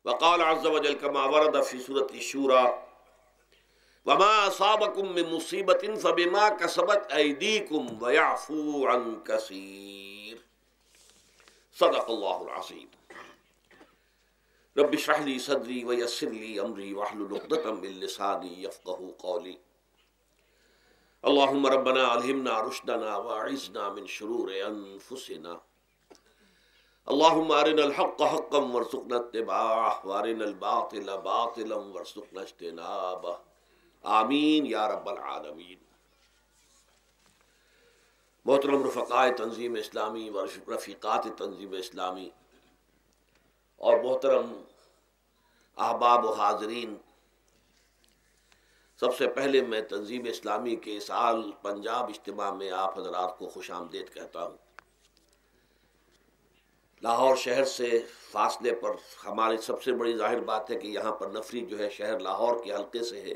وقال عز وجل كما ورد في سورة الشورى وما أصابكم من مصيبة فبما كسبت أيديكم ويعفو عن كثير صدق الله العظيم. رب اشرح لي صدري ويسر لي أمري واحلل عقدة من لساني يفقهوا قولي. اللهم ربنا ألهمنا رشدنا وأعذنا من شرور أنفسنا. اللهم أرنا الحق حقا وارزقنا اتباعه وأرنا الباطل باطلا وارزقنا اجتنابه آمین یا رب العالمین۔ محترم رفقائے تنظیم اسلامی و رفیقات تنظیم اسلامی اور محترم احباب و حاضرین، سب سے پہلے میں تنظیم اسلامی کے سال پنجاب اجتماع میں آپ حضرات کو خوش آمدید کہتا ہوں۔ لاہور شہر سے فاصلے پر ہماری سب سے بڑی ظاہر بات ہے کہ یہاں پر نفری جو ہے شہر لاہور کے حلقے سے ہے،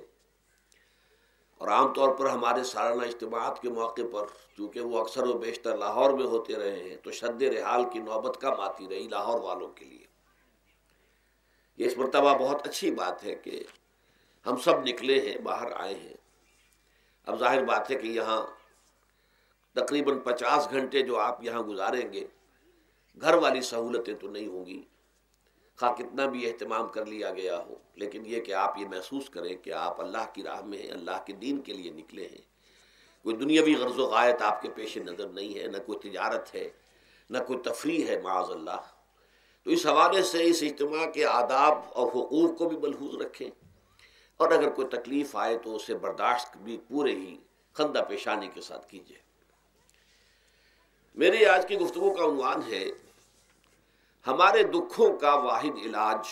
اور عام طور پر ہمارے سالانہ اجتماعات کے موقع پر چونکہ وہ اکثر و بیشتر لاہور میں ہوتے رہے ہیں تو شد رحال کی نوبت کم آتی رہی لاہور والوں کے لیے۔ یہ اس مرتبہ بہت اچھی بات ہے کہ ہم سب نکلے ہیں، باہر آئے ہیں۔ اب ظاہر بات ہے کہ یہاں تقریباً 50 گھنٹے جو آپ یہاں گزاریں گے، گھر والی سہولتیں تو نہیں ہوں گی، خواہ کتنا بھی اہتمام کر لیا گیا ہو، لیکن یہ کہ آپ یہ محسوس کریں کہ آپ اللہ کی راہ میں ہیں، اللہ کے دین کے لیے نکلے ہیں۔ کوئی دنیاوی غرض و غایت آپ کے پیش نظر نہیں ہے، نہ کوئی تجارت ہے، نہ کوئی تفریح ہے معاذ اللہ۔ تو اس حوالے سے اس اجتماع کے آداب اور حقوق کو بھی ملحوظ رکھیں، اور اگر کوئی تکلیف آئے تو اسے برداشت بھی پورے ہی خندہ پیشانی کے ساتھ کیجیے۔ میری آج کی گفتگو کا عنوان ہے ہمارے دکھوں کا واحد علاج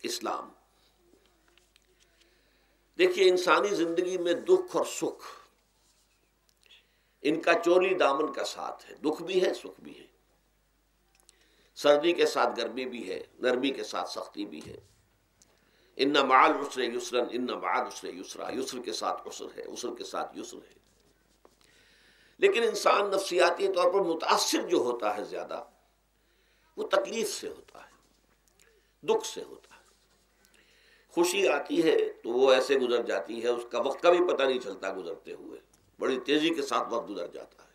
اسلام۔ دیکھیے، انسانی زندگی میں دکھ اور سکھ ان کا چولی دامن کا ساتھ ہے، دکھ بھی ہے سکھ بھی ہے، سردی کے ساتھ گرمی بھی ہے، نرمی کے ساتھ سختی بھی ہے۔ ان مع العسر یسرا ان مع العسر یسرا، یسر کے ساتھ عسر ہے، عسر کے ساتھ یسر ہے۔ لیکن انسان نفسیاتی طور پر متاثر جو ہوتا ہے زیادہ، وہ تکلیف سے ہوتا ہے، دکھ سے ہوتا ہے۔ خوشی آتی ہے تو وہ ایسے گزر جاتی ہے، اس کا وقت کا بھی پتہ نہیں چلتا، گزرتے ہوئے بڑی تیزی کے ساتھ وقت گزر جاتا ہے۔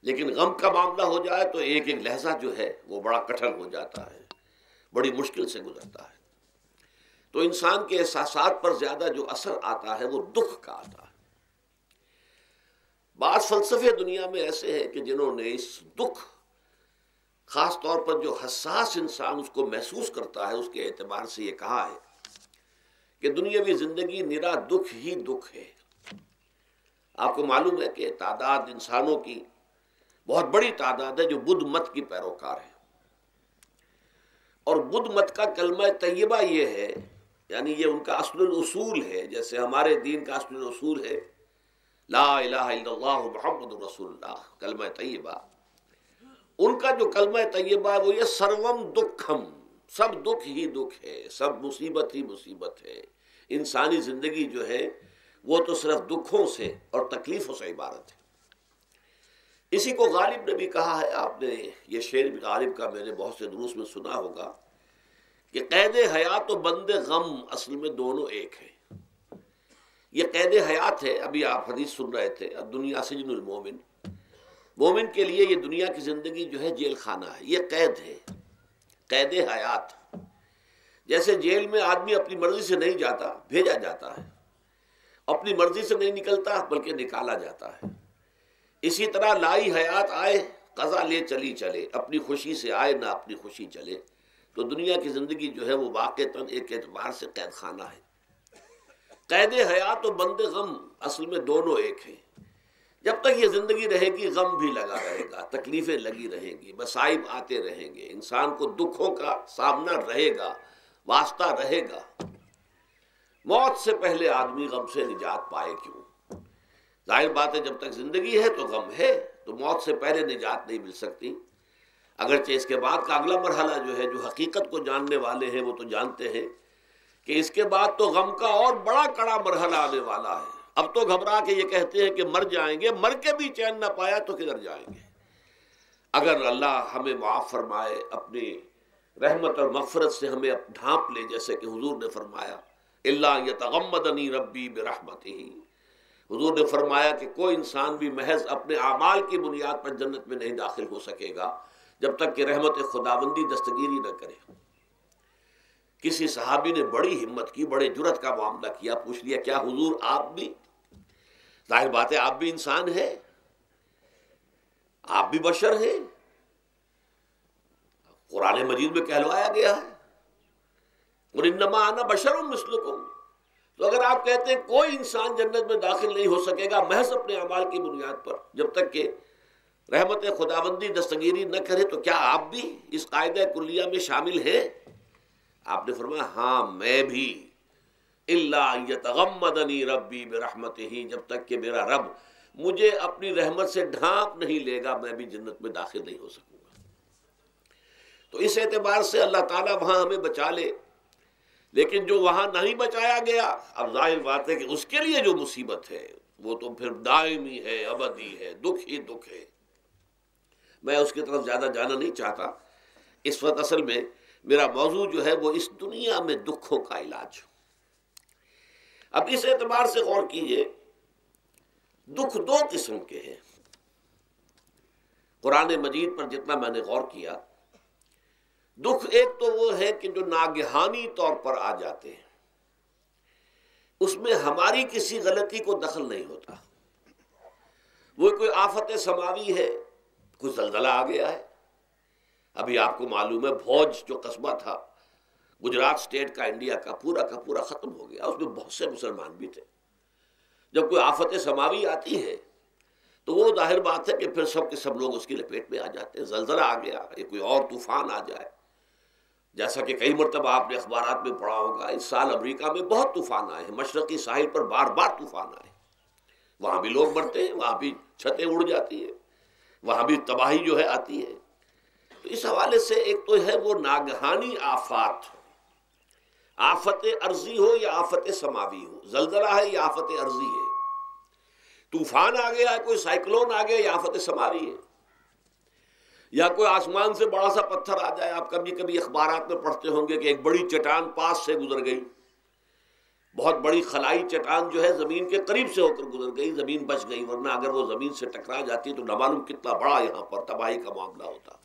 لیکن غم کا معاملہ ہو جائے تو ایک ایک لحظہ جو ہے وہ بڑا کٹھن ہو جاتا ہے، بڑی مشکل سے گزرتا ہے۔ تو انسان کے احساسات پر زیادہ جو اثر آتا ہے وہ دکھ کا آتا ہے۔ بعض فلسفے دنیا میں ایسے ہیں کہ جنہوں نے اس دکھ، خاص طور پر جو حساس انسان اس کو محسوس کرتا ہے، اس کے اعتبار سے یہ کہا ہے کہ دنیاوی زندگی نرا دکھ ہی دکھ ہے۔ آپ کو معلوم ہے کہ تعداد انسانوں کی بہت بڑی تعداد ہے جو بدھ مت کی پیروکار ہے، اور بدھ مت کا کلمہ طیبہ یہ ہے، یعنی یہ ان کا اصل الاصول ہے، جیسے ہمارے دین کا اصل الاصول ہے لا الہ الا اللہ محمد رسول اللہ، کلمہ طیبہ۔ ان کا جو کلمہ طیبہ ہے وہ یہ سروم دکھم، سب دکھ ہی دکھ ہے، سب مصیبت ہی مصیبت ہے۔ انسانی زندگی جو ہے وہ تو صرف دکھوں سے اور تکلیفوں سے عبارت ہے۔ اسی کو غالب نے بھی کہا ہے، آپ نے یہ شعر بھی غالب کا میں نے بہت سے دروس میں سنا ہوگا کہ قید حیات و بند غم اصل میں دونوں ایک ہیں۔ یہ قید حیات ہے، ابھی آپ حدیث سن رہے تھے، الدنیا سجن المومن، مومن کے لیے یہ دنیا کی زندگی جو ہے جیل خانہ ہے، یہ قید ہے، قید حیات۔ جیسے جیل میں آدمی اپنی مرضی سے نہیں جاتا، بھیجا جاتا ہے، اپنی مرضی سے نہیں نکلتا بلکہ نکالا جاتا ہے، اسی طرح لائی حیات آئے قضا لے چلی چلے، اپنی خوشی سے آئے نہ اپنی خوشی چلے۔ تو دنیا کی زندگی جو ہے وہ واقعتاً ایک اعتبار سے قید خانہ ہے۔ قید حیات و بند غم اصل میں دونوں ایک ہیں۔ جب تک یہ زندگی رہے گی غم بھی لگا رہے گا، تکلیفیں لگی رہیں گی، مصائب آتے رہیں گے، انسان کو دکھوں کا سامنا رہے گا، واسطہ رہے گا۔ موت سے پہلے آدمی غم سے نجات پائے کیوں؟ ظاہر بات ہے جب تک زندگی ہے تو غم ہے، تو موت سے پہلے نجات نہیں مل سکتی۔ اگرچہ اس کے بعد کا اگلا مرحلہ جو ہے، جو حقیقت کو جاننے والے ہیں وہ تو جانتے ہیں کہ اس کے بعد تو غم کا اور بڑا کڑا مرحلہ آنے والا ہے۔ اب تو گھبرا کے یہ کہتے ہیں کہ مر جائیں گے، مر کے بھی چین نہ پایا تو کدھر جائیں گے؟ اگر اللہ ہمیں معاف فرمائے، اپنی رحمت اور مغفرت سے ہمیں اب ڈھانپ لے، جیسے کہ حضور نے فرمایا الا یتغمدنی ربی برحمتہ۔ حضور نے فرمایا کہ کوئی انسان بھی محض اپنے اعمال کی بنیاد پر جنت میں نہیں داخل ہو سکے گا جب تک کہ رحمت خداوندی دستگیری نہ کرے۔ کسی صحابی نے بڑی ہمت کی، بڑے جرأت کا معاملہ کیا، پوچھ لیا کیا حضور آپ بھی؟ ظاہر بات ہے آپ بھی انسان ہیں، آپ بھی بشر ہیں، قرآن مجید میں کہلوایا گیا ہے قُلْ إِنَّمَا أَنَا بَشَرٌ مِثْلُكُمْ۔ تو اگر آپ کہتے ہیں کوئی انسان جنت میں داخل نہیں ہو سکے گا محض اپنے اعمال کی بنیاد پر جب تک کہ رحمت خداوندی دستگیری نہ کرے، تو کیا آپ بھی اس قاعدہ کلیہ میں شامل ہیں؟ آپ نے فرمایا ہاں میں بھی، الا یتغمدنی ربی برحمتہ، جب تک کہ میرا رب مجھے اپنی رحمت سے ڈھانپ نہیں لے گا میں بھی جنت میں داخل نہیں ہو سکوں گا۔ تو اس اعتبار سے اللہ تعالیٰ وہاں ہمیں بچا لے، لیکن جو وہاں نہیں بچایا گیا، اب ظاہر بات ہے کہ اس کے لیے جو مصیبت ہے وہ تو پھر دائمی ہے، ابدی ہے، دکھ ہی دکھ ہے۔ میں اس کی طرف زیادہ جانا نہیں چاہتا، اس وقت اصل میں میرا موضوع جو ہے وہ اس دنیا میں دکھوں کا علاج۔ اب اس اعتبار سے غور کیجئے، دکھ دو قسم کے ہیں۔ قرآن مجید پر جتنا میں نے غور کیا، دکھ ایک تو وہ ہے کہ جو ناگہانی طور پر آ جاتے ہیں، اس میں ہماری کسی غلطی کو دخل نہیں ہوتا۔ وہ کوئی آفت سماوی ہے، کوئی زلزلہ آ گیا ہے۔ ابھی آپ کو معلوم ہے بھوج جو قصبہ تھا گجرات سٹیٹ کا، انڈیا کا پورا ختم ہو گیا، اس میں بہت سے مسلمان بھی تھے۔ جب کوئی آفت سماوی آتی ہے تو وہ ظاہر بات ہے کہ پھر سب کے سب لوگ اس کی لپیٹ میں آ جاتے ہیں۔ زلزلہ آ گیا یا کوئی اور طوفان آ جائے، جیسا کہ کئی مرتبہ آپ نے اخبارات میں پڑھا ہوگا، اس سال امریکہ میں بہت طوفان آئے ہیں، مشرقی ساحل پر بار بار طوفان آئے، وہاں بھی لوگ مرتے ہیں، وہاں بھی چھتیں اڑ جاتی ہیں، وہاں بھی تباہی جو ہے آتی ہے۔ تو اس حوالے سے ایک تو ہے وہ ناگہانی آفات، آفت ارضی ہو یا آفت سماوی ہو، زلزلہ ہے یا آفت ارضی ہے، طوفان آ گیا ہے، کوئی سائیکلون آ گیا یا آفت سماوی ہے، یا کوئی آسمان سے بڑا سا پتھر آ جائے۔ آپ کبھی کبھی اخبارات میں پڑھتے ہوں گے کہ ایک بڑی چٹان پاس سے گزر گئی، بہت بڑی خلائی چٹان جو ہے زمین کے قریب سے ہو کر گزر گئی، زمین بچ گئی، ورنہ اگر وہ زمین سے ٹکرا جاتی تو نہ معلوم کتنا بڑا یہاں پر تباہی کا معاملہ ہوتا۔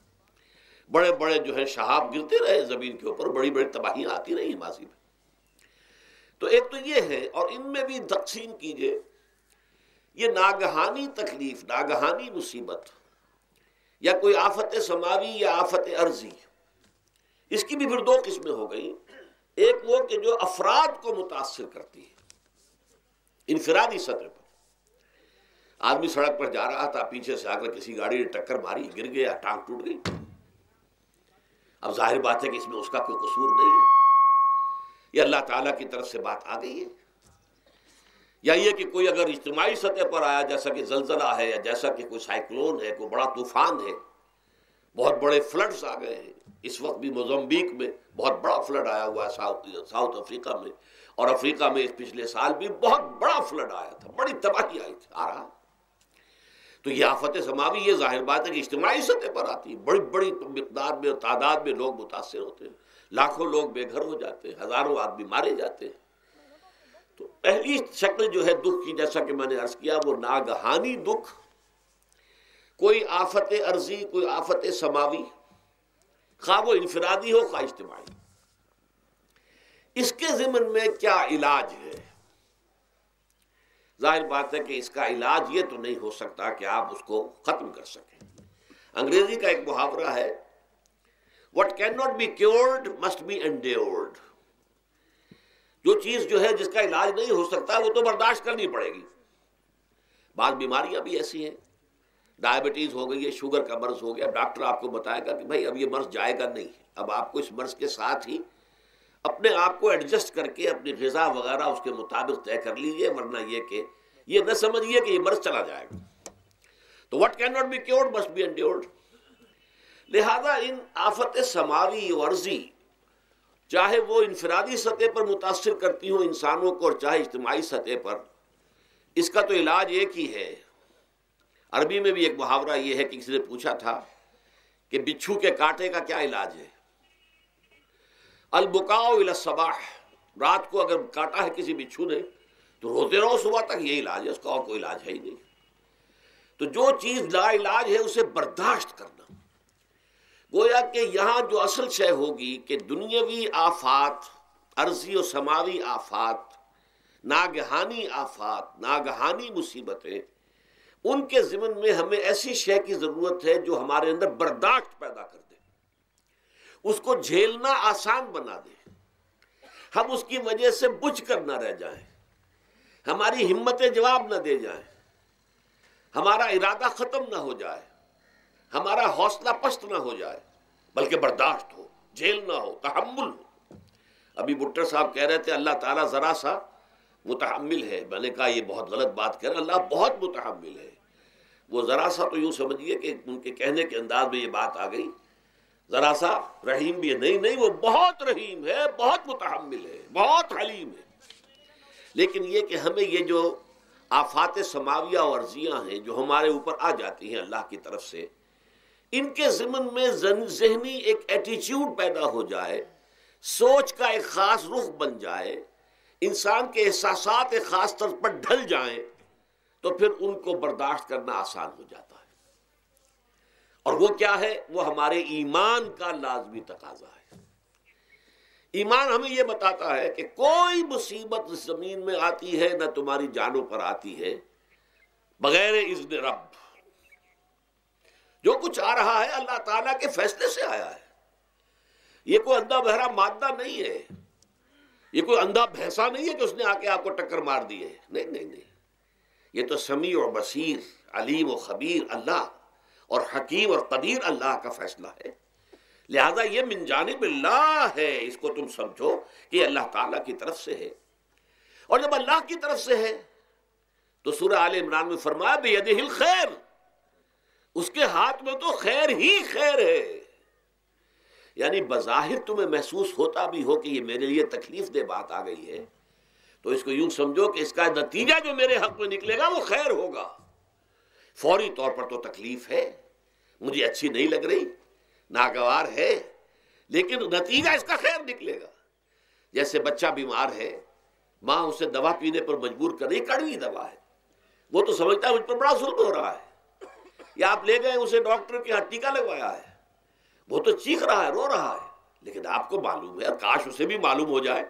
بڑے بڑے جو ہے شہاب گرتے رہے زمین کے اوپر، بڑی بڑی تباہیاں آتی رہی ماضی میں۔ تو ایک تو یہ ہے، اور ان میں بھی تقسیم کیجئے، یہ ناگہانی تکلیف، ناگہانی مصیبت یا کوئی آفت سماوی یا آفت ارضی، اس کی بھی پھر دو قسمیں ہو گئی۔ ایک وہ کہ جو افراد کو متاثر کرتی ہے انفرادی سطح پر، آدمی سڑک پر جا رہا تھا، پیچھے سے آ کر کسی گاڑی نے ٹکر ماری، گر گیا، ٹانگ ٹوٹ گئی۔ اب ظاہر بات ہے کہ اس میں اس کا کوئی قصور نہیں ہے، یہ اللہ تعالیٰ کی طرف سے بات آ گئی ہے۔ یا یہ کہ کوئی اگر اجتماعی سطح پر آیا، جیسا کہ زلزلہ ہے، یا جیسا کہ کوئی سائیکلون ہے، کوئی بڑا طوفان ہے، بہت بڑے فلڈز آ گئے ہیں۔ اس وقت بھی موزمبیق میں بہت بڑا فلڈ آیا ہوا ہے، ساؤتھ افریقہ میں، اور افریقہ میں پچھلے سال بھی بہت بڑا فلڈ آیا تھا، بڑی تباہی آئی تھی، آ رہا۔ تو یہ آفت سماوی، یہ ظاہر بات ہے کہ اجتماعی سطح پر آتی ہے، بڑی بڑی مقدار میں اور تعداد میں لوگ متاثر ہوتے ہیں، لاکھوں لوگ بے گھر ہو جاتے ہیں، ہزاروں آدمی مارے جاتے ہیں۔ تو پہلی شکل جو ہے دکھ کی، جیسا کہ میں نے عرض کیا، وہ ناگہانی دکھ، کوئی آفت ارضی، کوئی آفت سماوی، خواہ وہ انفرادی ہو خواہ اجتماعی۔ اس کے ضمن میں کیا علاج ہے؟ ظاہر بات ہے کہ اس کا علاج یہ تو نہیں ہو سکتا کہ آپ اس کو ختم کر سکیں۔ انگریزی کا ایک محاورہ ہے، What cannot be cured must be endured۔ جو چیز جو ہے جس کا علاج نہیں ہو سکتا وہ تو برداشت کرنی پڑے گی۔ بعض بیماریاں بھی ایسی ہیں، ڈائبٹیز ہو گئی ہے، شوگر کا مرض ہو گیا، ڈاکٹر آپ کو بتائے گا کہ بھائی اب یہ مرض جائے گا نہیں، اب آپ کو اس مرض کے ساتھ ہی اپنے آپ کو ایڈجسٹ کر کے اپنی غذا وغیرہ اس کے مطابق طے کر لیجئے، ورنہ یہ کہ یہ نہ سمجھیے کہ یہ مرض چلا جائے گا۔ تو what cannot be cured must be endured۔ لہذا ان آفت سماوی و ارضی، چاہے وہ انفرادی سطح پر متاثر کرتی ہوں انسانوں کو اور چاہے اجتماعی سطح پر، اس کا تو علاج ایک ہی ہے۔ عربی میں بھی ایک محاورہ یہ ہے کہ کسی نے پوچھا تھا کہ بچھو کے کانٹے کا کیا علاج ہے؟ البکاء الی الصباح، رات کو اگر کاٹا ہے کسی بچھو نے تو روتے رہو صبح تک، یہ علاج ہے، اس کا اور کوئی علاج ہے ہی نہیں۔ تو جو چیز لا علاج ہے اسے برداشت کرنا، گویا کہ یہاں جو اصل شے ہوگی کہ دنیاوی آفات، عرضی و سماوی آفات، ناگہانی آفات، ناگہانی مصیبتیں، ان کے ضمن میں ہمیں ایسی شے کی ضرورت ہے جو ہمارے اندر برداشت پیدا کر دے، اس کو جھیلنا آسان بنا دے، ہم اس کی وجہ سے بجھ کر نہ رہ جائیں، ہماری ہمتیں جواب نہ دے جائیں، ہمارا ارادہ ختم نہ ہو جائے، ہمارا حوصلہ پست نہ ہو جائے، بلکہ برداشت ہو، جھیلنا ہو، تحمل ہو۔ ابھی بٹر صاحب کہہ رہے تھے اللہ تعالیٰ ذرا سا متحمل ہے، میں نے کہا یہ بہت غلط بات کہہ رہے ہیں، اللہ بہت متحمل ہے۔ وہ ذرا سا تو یوں سمجھیے کہ ان کے کہنے کے انداز میں یہ بات آ گئی، ذرا سا رحیم بھی ہے، نہیں وہ بہت رحیم ہے، بہت متحمل ہے، بہت حلیم ہے۔ لیکن یہ کہ ہمیں یہ جو آفات سماویہ اور عرضیاں ہیں جو ہمارے اوپر آ جاتی ہیں اللہ کی طرف سے، ان کے ضمن میں ذہنی ایک ایٹیچیوڈ پیدا ہو جائے، سوچ کا ایک خاص رخ بن جائے، انسان کے احساسات ایک خاص طرز پر ڈھل جائیں، تو پھر ان کو برداشت کرنا آسان ہو جاتا ہے۔ اور وہ کیا ہے؟ وہ ہمارے ایمان کا لازمی تقاضا ہے۔ ایمان ہمیں یہ بتاتا ہے کہ کوئی مصیبت اس زمین میں آتی ہے نہ تمہاری جانوں پر آتی ہے بغیر اذن رب۔ جو کچھ آ رہا ہے اللہ تعالیٰ کے فیصلے سے آیا ہے، یہ کوئی اندھا بہرا مادہ نہیں ہے، یہ کوئی اندھا بھینسا نہیں ہے کہ اس نے آ کے آپ کو ٹکر مار دی ہے، نہیں، یہ تو سمیع و بصیر، علیم و خبیر اللہ اور حکیم اور قدیر اللہ کا فیصلہ ہے۔ لہذا یہ من جانب اللہ ہے، اس کو تم سمجھو کہ یہ اللہ تعالیٰ کی طرف سے ہے۔ اور جب اللہ کی طرف سے ہے تو سورہ آل عمران میں فرمایا بیدہ الخیر، اس کے ہاتھ میں تو خیر ہی خیر ہے۔ یعنی بظاہر تمہیں محسوس ہوتا بھی ہو کہ یہ میرے لیے تکلیف دہ بات آ گئی ہے، تو اس کو یوں سمجھو کہ اس کا نتیجہ جو میرے حق میں نکلے گا وہ خیر ہوگا۔ فوری طور پر تو تکلیف ہے، مجھے اچھی نہیں لگ رہی، ناگوار ہے، لیکن نتیجہ اس کا خیر نکلے گا۔ جیسے بچہ بیمار ہے، ماں اسے دوا پینے پر مجبور کر رہی، کڑوی دوا ہے، وہ تو سمجھتا ہے مجھ پر بڑا ظلم ہو رہا ہے، یا آپ لے گئے اسے ڈاکٹر کے ہاں ٹیکہ لگوایا ہے، وہ تو چیخ رہا ہے، رو رہا ہے، لیکن آپ کو معلوم ہے، کاش اسے بھی معلوم ہو جائے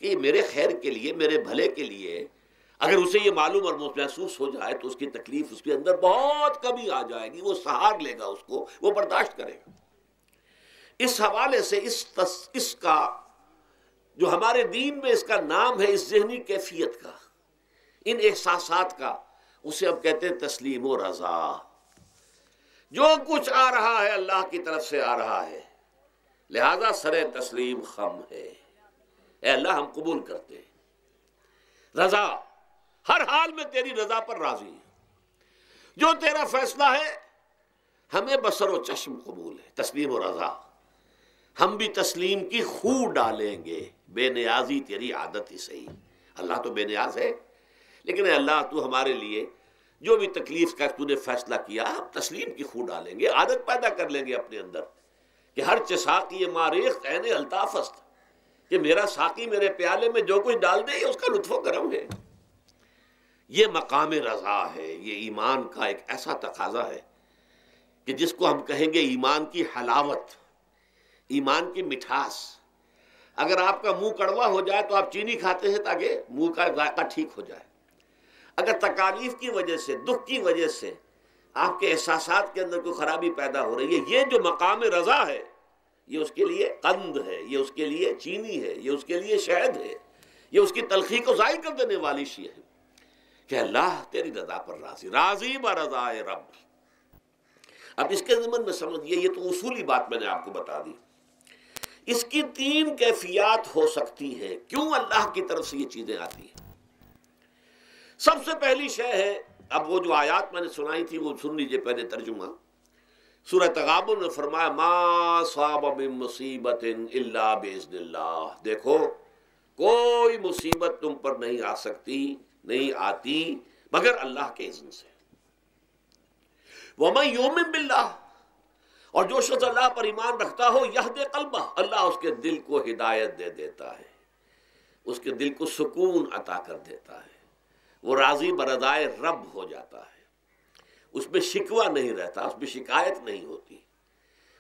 کہ یہ میرے خیر کے لیے، میرے بھلے کے لیے، اگر اسے یہ معلوم اور محسوس ہو جائے تو اس کی تکلیف اس کے اندر بہت کمی آ جائے گی، وہ سہار لے گا، اس کو وہ برداشت کرے گا۔ اس حوالے سے اس کا جو ہمارے دین میں اس کا نام ہے، اس ذہنی کیفیت کا، ان احساسات کا، اسے ہم کہتے ہیں تسلیم و رضا۔ جو کچھ آ رہا ہے اللہ کی طرف سے آ رہا ہے، لہذا سر تسلیم خم ہے، اے اللہ ہم قبول کرتے ہیں، رضا، ہر حال میں تیری رضا پر راضی ہیں، جو تیرا فیصلہ ہے ہمیں بصر و چشم قبول ہے، تسلیم و رضا۔ ہم بھی تسلیم کی خو ڈالیں گے، بے نیازی تیری عادت ہی صحیح۔ اللہ تو بے نیاز ہے، لیکن اے اللہ تو ہمارے لیے جو بھی تکلیف کا تو نے فیصلہ کیا، ہم تسلیم کی خو ڈالیں گے، عادت پیدا کر لیں گے اپنے اندر کہ ہر چساقی ماریخ عین الطاف است، کہ میرا ساقی میرے پیالے میں جو کچھ ڈال دے اس کا لطف و کرم ہے۔ یہ مقام رضا ہے، یہ ایمان کا ایک ایسا تقاضا ہے کہ جس کو ہم کہیں گے ایمان کی حلاوت، ایمان کی مٹھاس۔ اگر آپ کا منہ کڑوا ہو جائے تو آپ چینی کھاتے ہیں تاکہ منہ کا ذائقہ ٹھیک ہو جائے۔ اگر تکالیف کی وجہ سے، دکھ کی وجہ سے آپ کے احساسات کے اندر کوئی خرابی پیدا ہو رہی ہے، یہ جو مقام رضا ہے، یہ اس کے لیے قند ہے، یہ اس کے لیے چینی ہے، یہ اس کے لیے شہد ہے، یہ اس کی تلخی کو ظاہر کر دینے والی شیء ہے کہ اللہ تیری رضا پر راضی، راضی برضائے رب۔ اب اس کے ضمن میں سمجھئے، یہ تو اصولی بات میں نے آپ کو بتا دی، اس کی تین کیفیات ہو سکتی ہے، کیوں اللہ کی طرف سے یہ چیزیں آتی ہیں۔ سب سے پہلی شے ہے، اب وہ جو آیات میں نے سنائی تھی وہ سن لیجئے پہلے ترجمہ۔ سورہ تغابن میں فرمایا ما صاب من مصیبت الا باذن اللہ، دیکھو کوئی مصیبت تم پر نہیں آ سکتی، نہیں آتی مگر اللہ کے اذن سے۔ ومن یؤمن باللہ، اور جو شخص اللہ پر ایمان رکھتا ہو یہد قلبہ، اللہ اس کے دل کو ہدایت دے دیتا ہے، اس کے دل کو سکون عطا کر دیتا ہے، وہ راضی برضائے رب ہو جاتا ہے، اس میں شکوہ نہیں رہتا، اس میں شکایت نہیں ہوتی،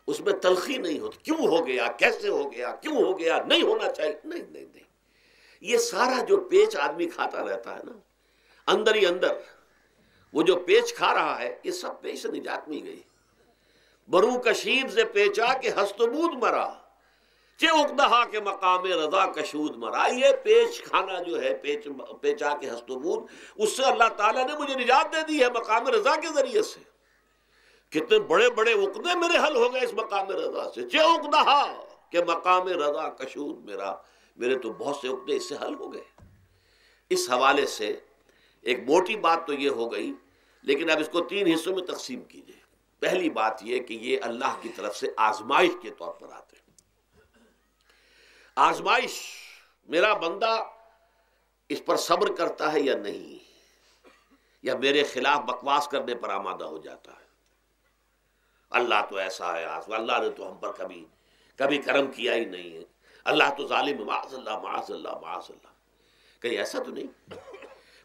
اس میں تلخی نہیں ہوتی، کیوں ہو گیا، کیسے ہو گیا، کیوں ہو گیا، نہیں ہونا چاہیے، نہیں نہیں نہیں۔ یہ سارا جو پیچ آدمی کھاتا رہتا ہے نا اندر ہی اندر، وہ جو پیچ کھا رہا ہے، یہ سب پیچ سے نجات مل گئی۔ برو کشید سے پیچا کے ہست بود مرا، چے اقدہا کے مقام رضا کشود مرا۔ یہ پیچ کھانا جو ہے، پیچا کے ہست بود، اس سے اللہ تعالیٰ نے مجھے نجات دے دی ہے مقام رضا کے ذریعے سے۔ کتنے بڑے بڑے عقدے میرے حل ہو گئے اس مقام رضا سے، چے عقدہا کہ مقام رضا کشود میرا، میرے تو بہت سے عقدے اس سے حل ہو گئے۔ اس حوالے سے ایک موٹی بات تو یہ ہو گئی، لیکن اب اس کو 3 حصوں میں تقسیم کیجئے۔ پہلی بات یہ کہ یہ اللہ کی طرف سے آزمائش کے طور پر آتے ہیں۔ آزمائش، میرا بندہ اس پر صبر کرتا ہے یا نہیں، یا میرے خلاف بکواس کرنے پر آمادہ ہو جاتا ہے۔ اللہ تو ایسا ہے، اللہ نے تو ہم پر کبھی کرم کیا ہی نہیں ہے، اللہ تو ظالم، معاذ اللہ معاذ اللہ معاذ اللہ۔ کہیں ایسا تو نہیں،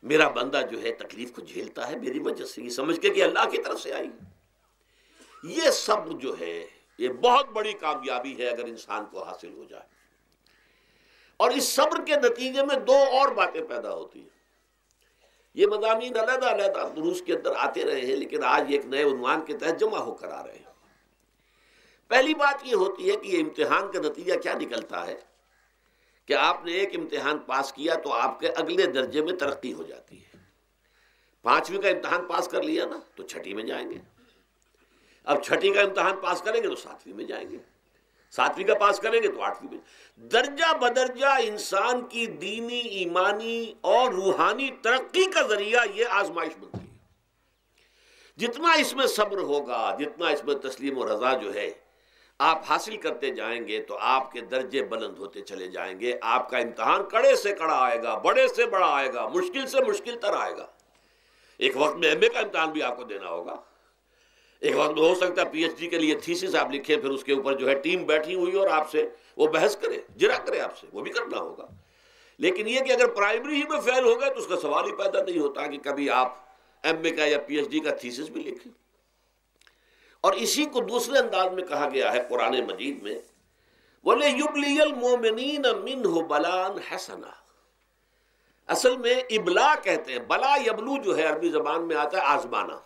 میرا بندہ جو ہے تکلیف کو جھیلتا ہے میری وجہ سے، یہ سمجھ کے کہ اللہ کی طرف سے آئی۔ یہ سب جو ہے یہ بہت بڑی کامیابی ہے اگر انسان کو حاصل ہو جائے۔ اور اس صبر کے نتیجے میں 2 اور باتیں پیدا ہوتی ہیں۔ یہ مضامین علیحدہ علیحدہ دروس کے اندر آتے رہے ہیں، لیکن آج ایک نئے عنوان کے تحت جمع ہو کر آ رہے ہیں۔ پہلی بات یہ ہوتی ہے کہ یہ امتحان کا نتیجہ کیا نکلتا ہے کہ آپ نے ایک امتحان پاس کیا تو آپ کے اگلے درجے میں ترقی ہو جاتی ہے۔ 5ویں کا امتحان پاس کر لیا نا تو 6ٹھی میں جائیں گے، اب 6ٹھی کا امتحان پاس کریں گے تو 7ویں میں جائیں گے، 7ویں کا پاس کریں گے تو 8ویں میں۔ درجہ بدرجہ انسان کی دینی، ایمانی اور روحانی ترقی کا ذریعہ یہ آزمائش بنتی ہے۔ جتنا اس میں صبر ہوگا، جتنا اس میں تسلیم و رضا جو ہے آپ حاصل کرتے جائیں گے تو آپ کے درجے بلند ہوتے چلے جائیں گے۔ آپ کا امتحان کڑے سے کڑا آئے گا، بڑے سے بڑا آئے گا، مشکل سے مشکل تر آئے گا۔ ایک وقت میں ایم اے کا امتحان بھی آپ کو دینا ہوگا، ایک وقت میں ہو سکتا ہے پی ایچ ڈی کے لیے تھیسس آپ لکھیں، پھر اس کے اوپر جو ہے ٹیم بیٹھی ہوئی اور آپ سے وہ بحث کرے، جرا کرے آپ سے، وہ بھی کرنا ہوگا۔ لیکن یہ کہ اگر پرائمری ہی میں فیل ہو گئے تو اس کا سوال ہی پیدا نہیں ہوتا کہ کبھی آپ ایم اے کا یا پی ایچ ڈی کا تھیسس بھی لکھیں۔ اور اسی کو دوسرے انداز میں کہا گیا ہے قرآن مجید میں، وَلِيُبْلِيَ الْمُؤْمِنِينَ مِنْهُ بَلَاءً حَسَنًا۔ اصل میں ابلا کہتے ہیں، بلا یبلو جو ہے عربی زبان میں آتا ہے آزمانا۔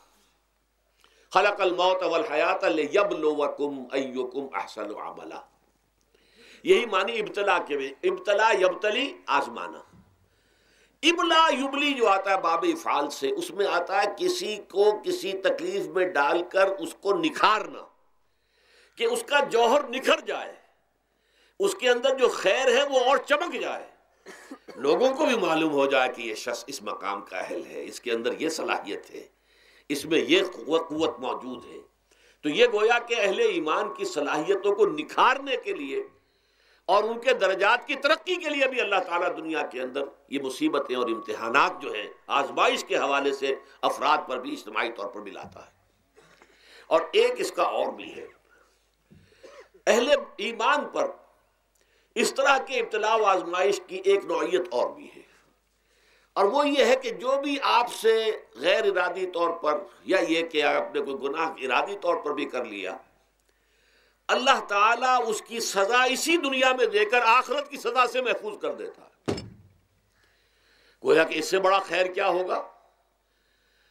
خلق الموت والحیات لیبلوکم ایکم احسن عملا، یہی معنی ابتلا کے میں، ابتلا یبتلی آزمانا۔ ابلا یبلی جو آتا ہے باب افعال سے، اس میں آتا ہے کسی کو کسی تکلیف میں ڈال کر اس کو نکھارنا، کہ اس کا جوہر نکھر جائے، اس کے اندر جو خیر ہے وہ اور چمک جائے، لوگوں کو بھی معلوم ہو جائے کہ یہ شخص اس مقام کا اہل ہے، اس کے اندر یہ صلاحیت ہے، اس میں یہ قوت موجود ہے۔ تو یہ گویا کہ اہل ایمان کی صلاحیتوں کو نکھارنے کے لیے اور ان کے درجات کی ترقی کے لیے بھی اللہ تعالیٰ دنیا کے اندر یہ مصیبتیں اور امتحانات جو ہیں آزمائش کے حوالے سے افراد پر بھی اجتماعی طور پر بھی لاتا ہے۔ اور ایک اس کا اور بھی ہے، اہل ایمان پر اس طرح کے ابتلاء و آزمائش کی ایک نوعیت اور بھی ہے، اور وہ یہ ہے کہ جو بھی آپ سے غیر ارادی طور پر یا یہ کہ آپ نے کوئی گناہ ارادی طور پر بھی کر لیا، اللہ تعالیٰ اس کی سزا اسی دنیا میں دے کر آخرت کی سزا سے محفوظ کر دیتا ہے۔ گویا کہ اس سے بڑا خیر کیا ہوگا؟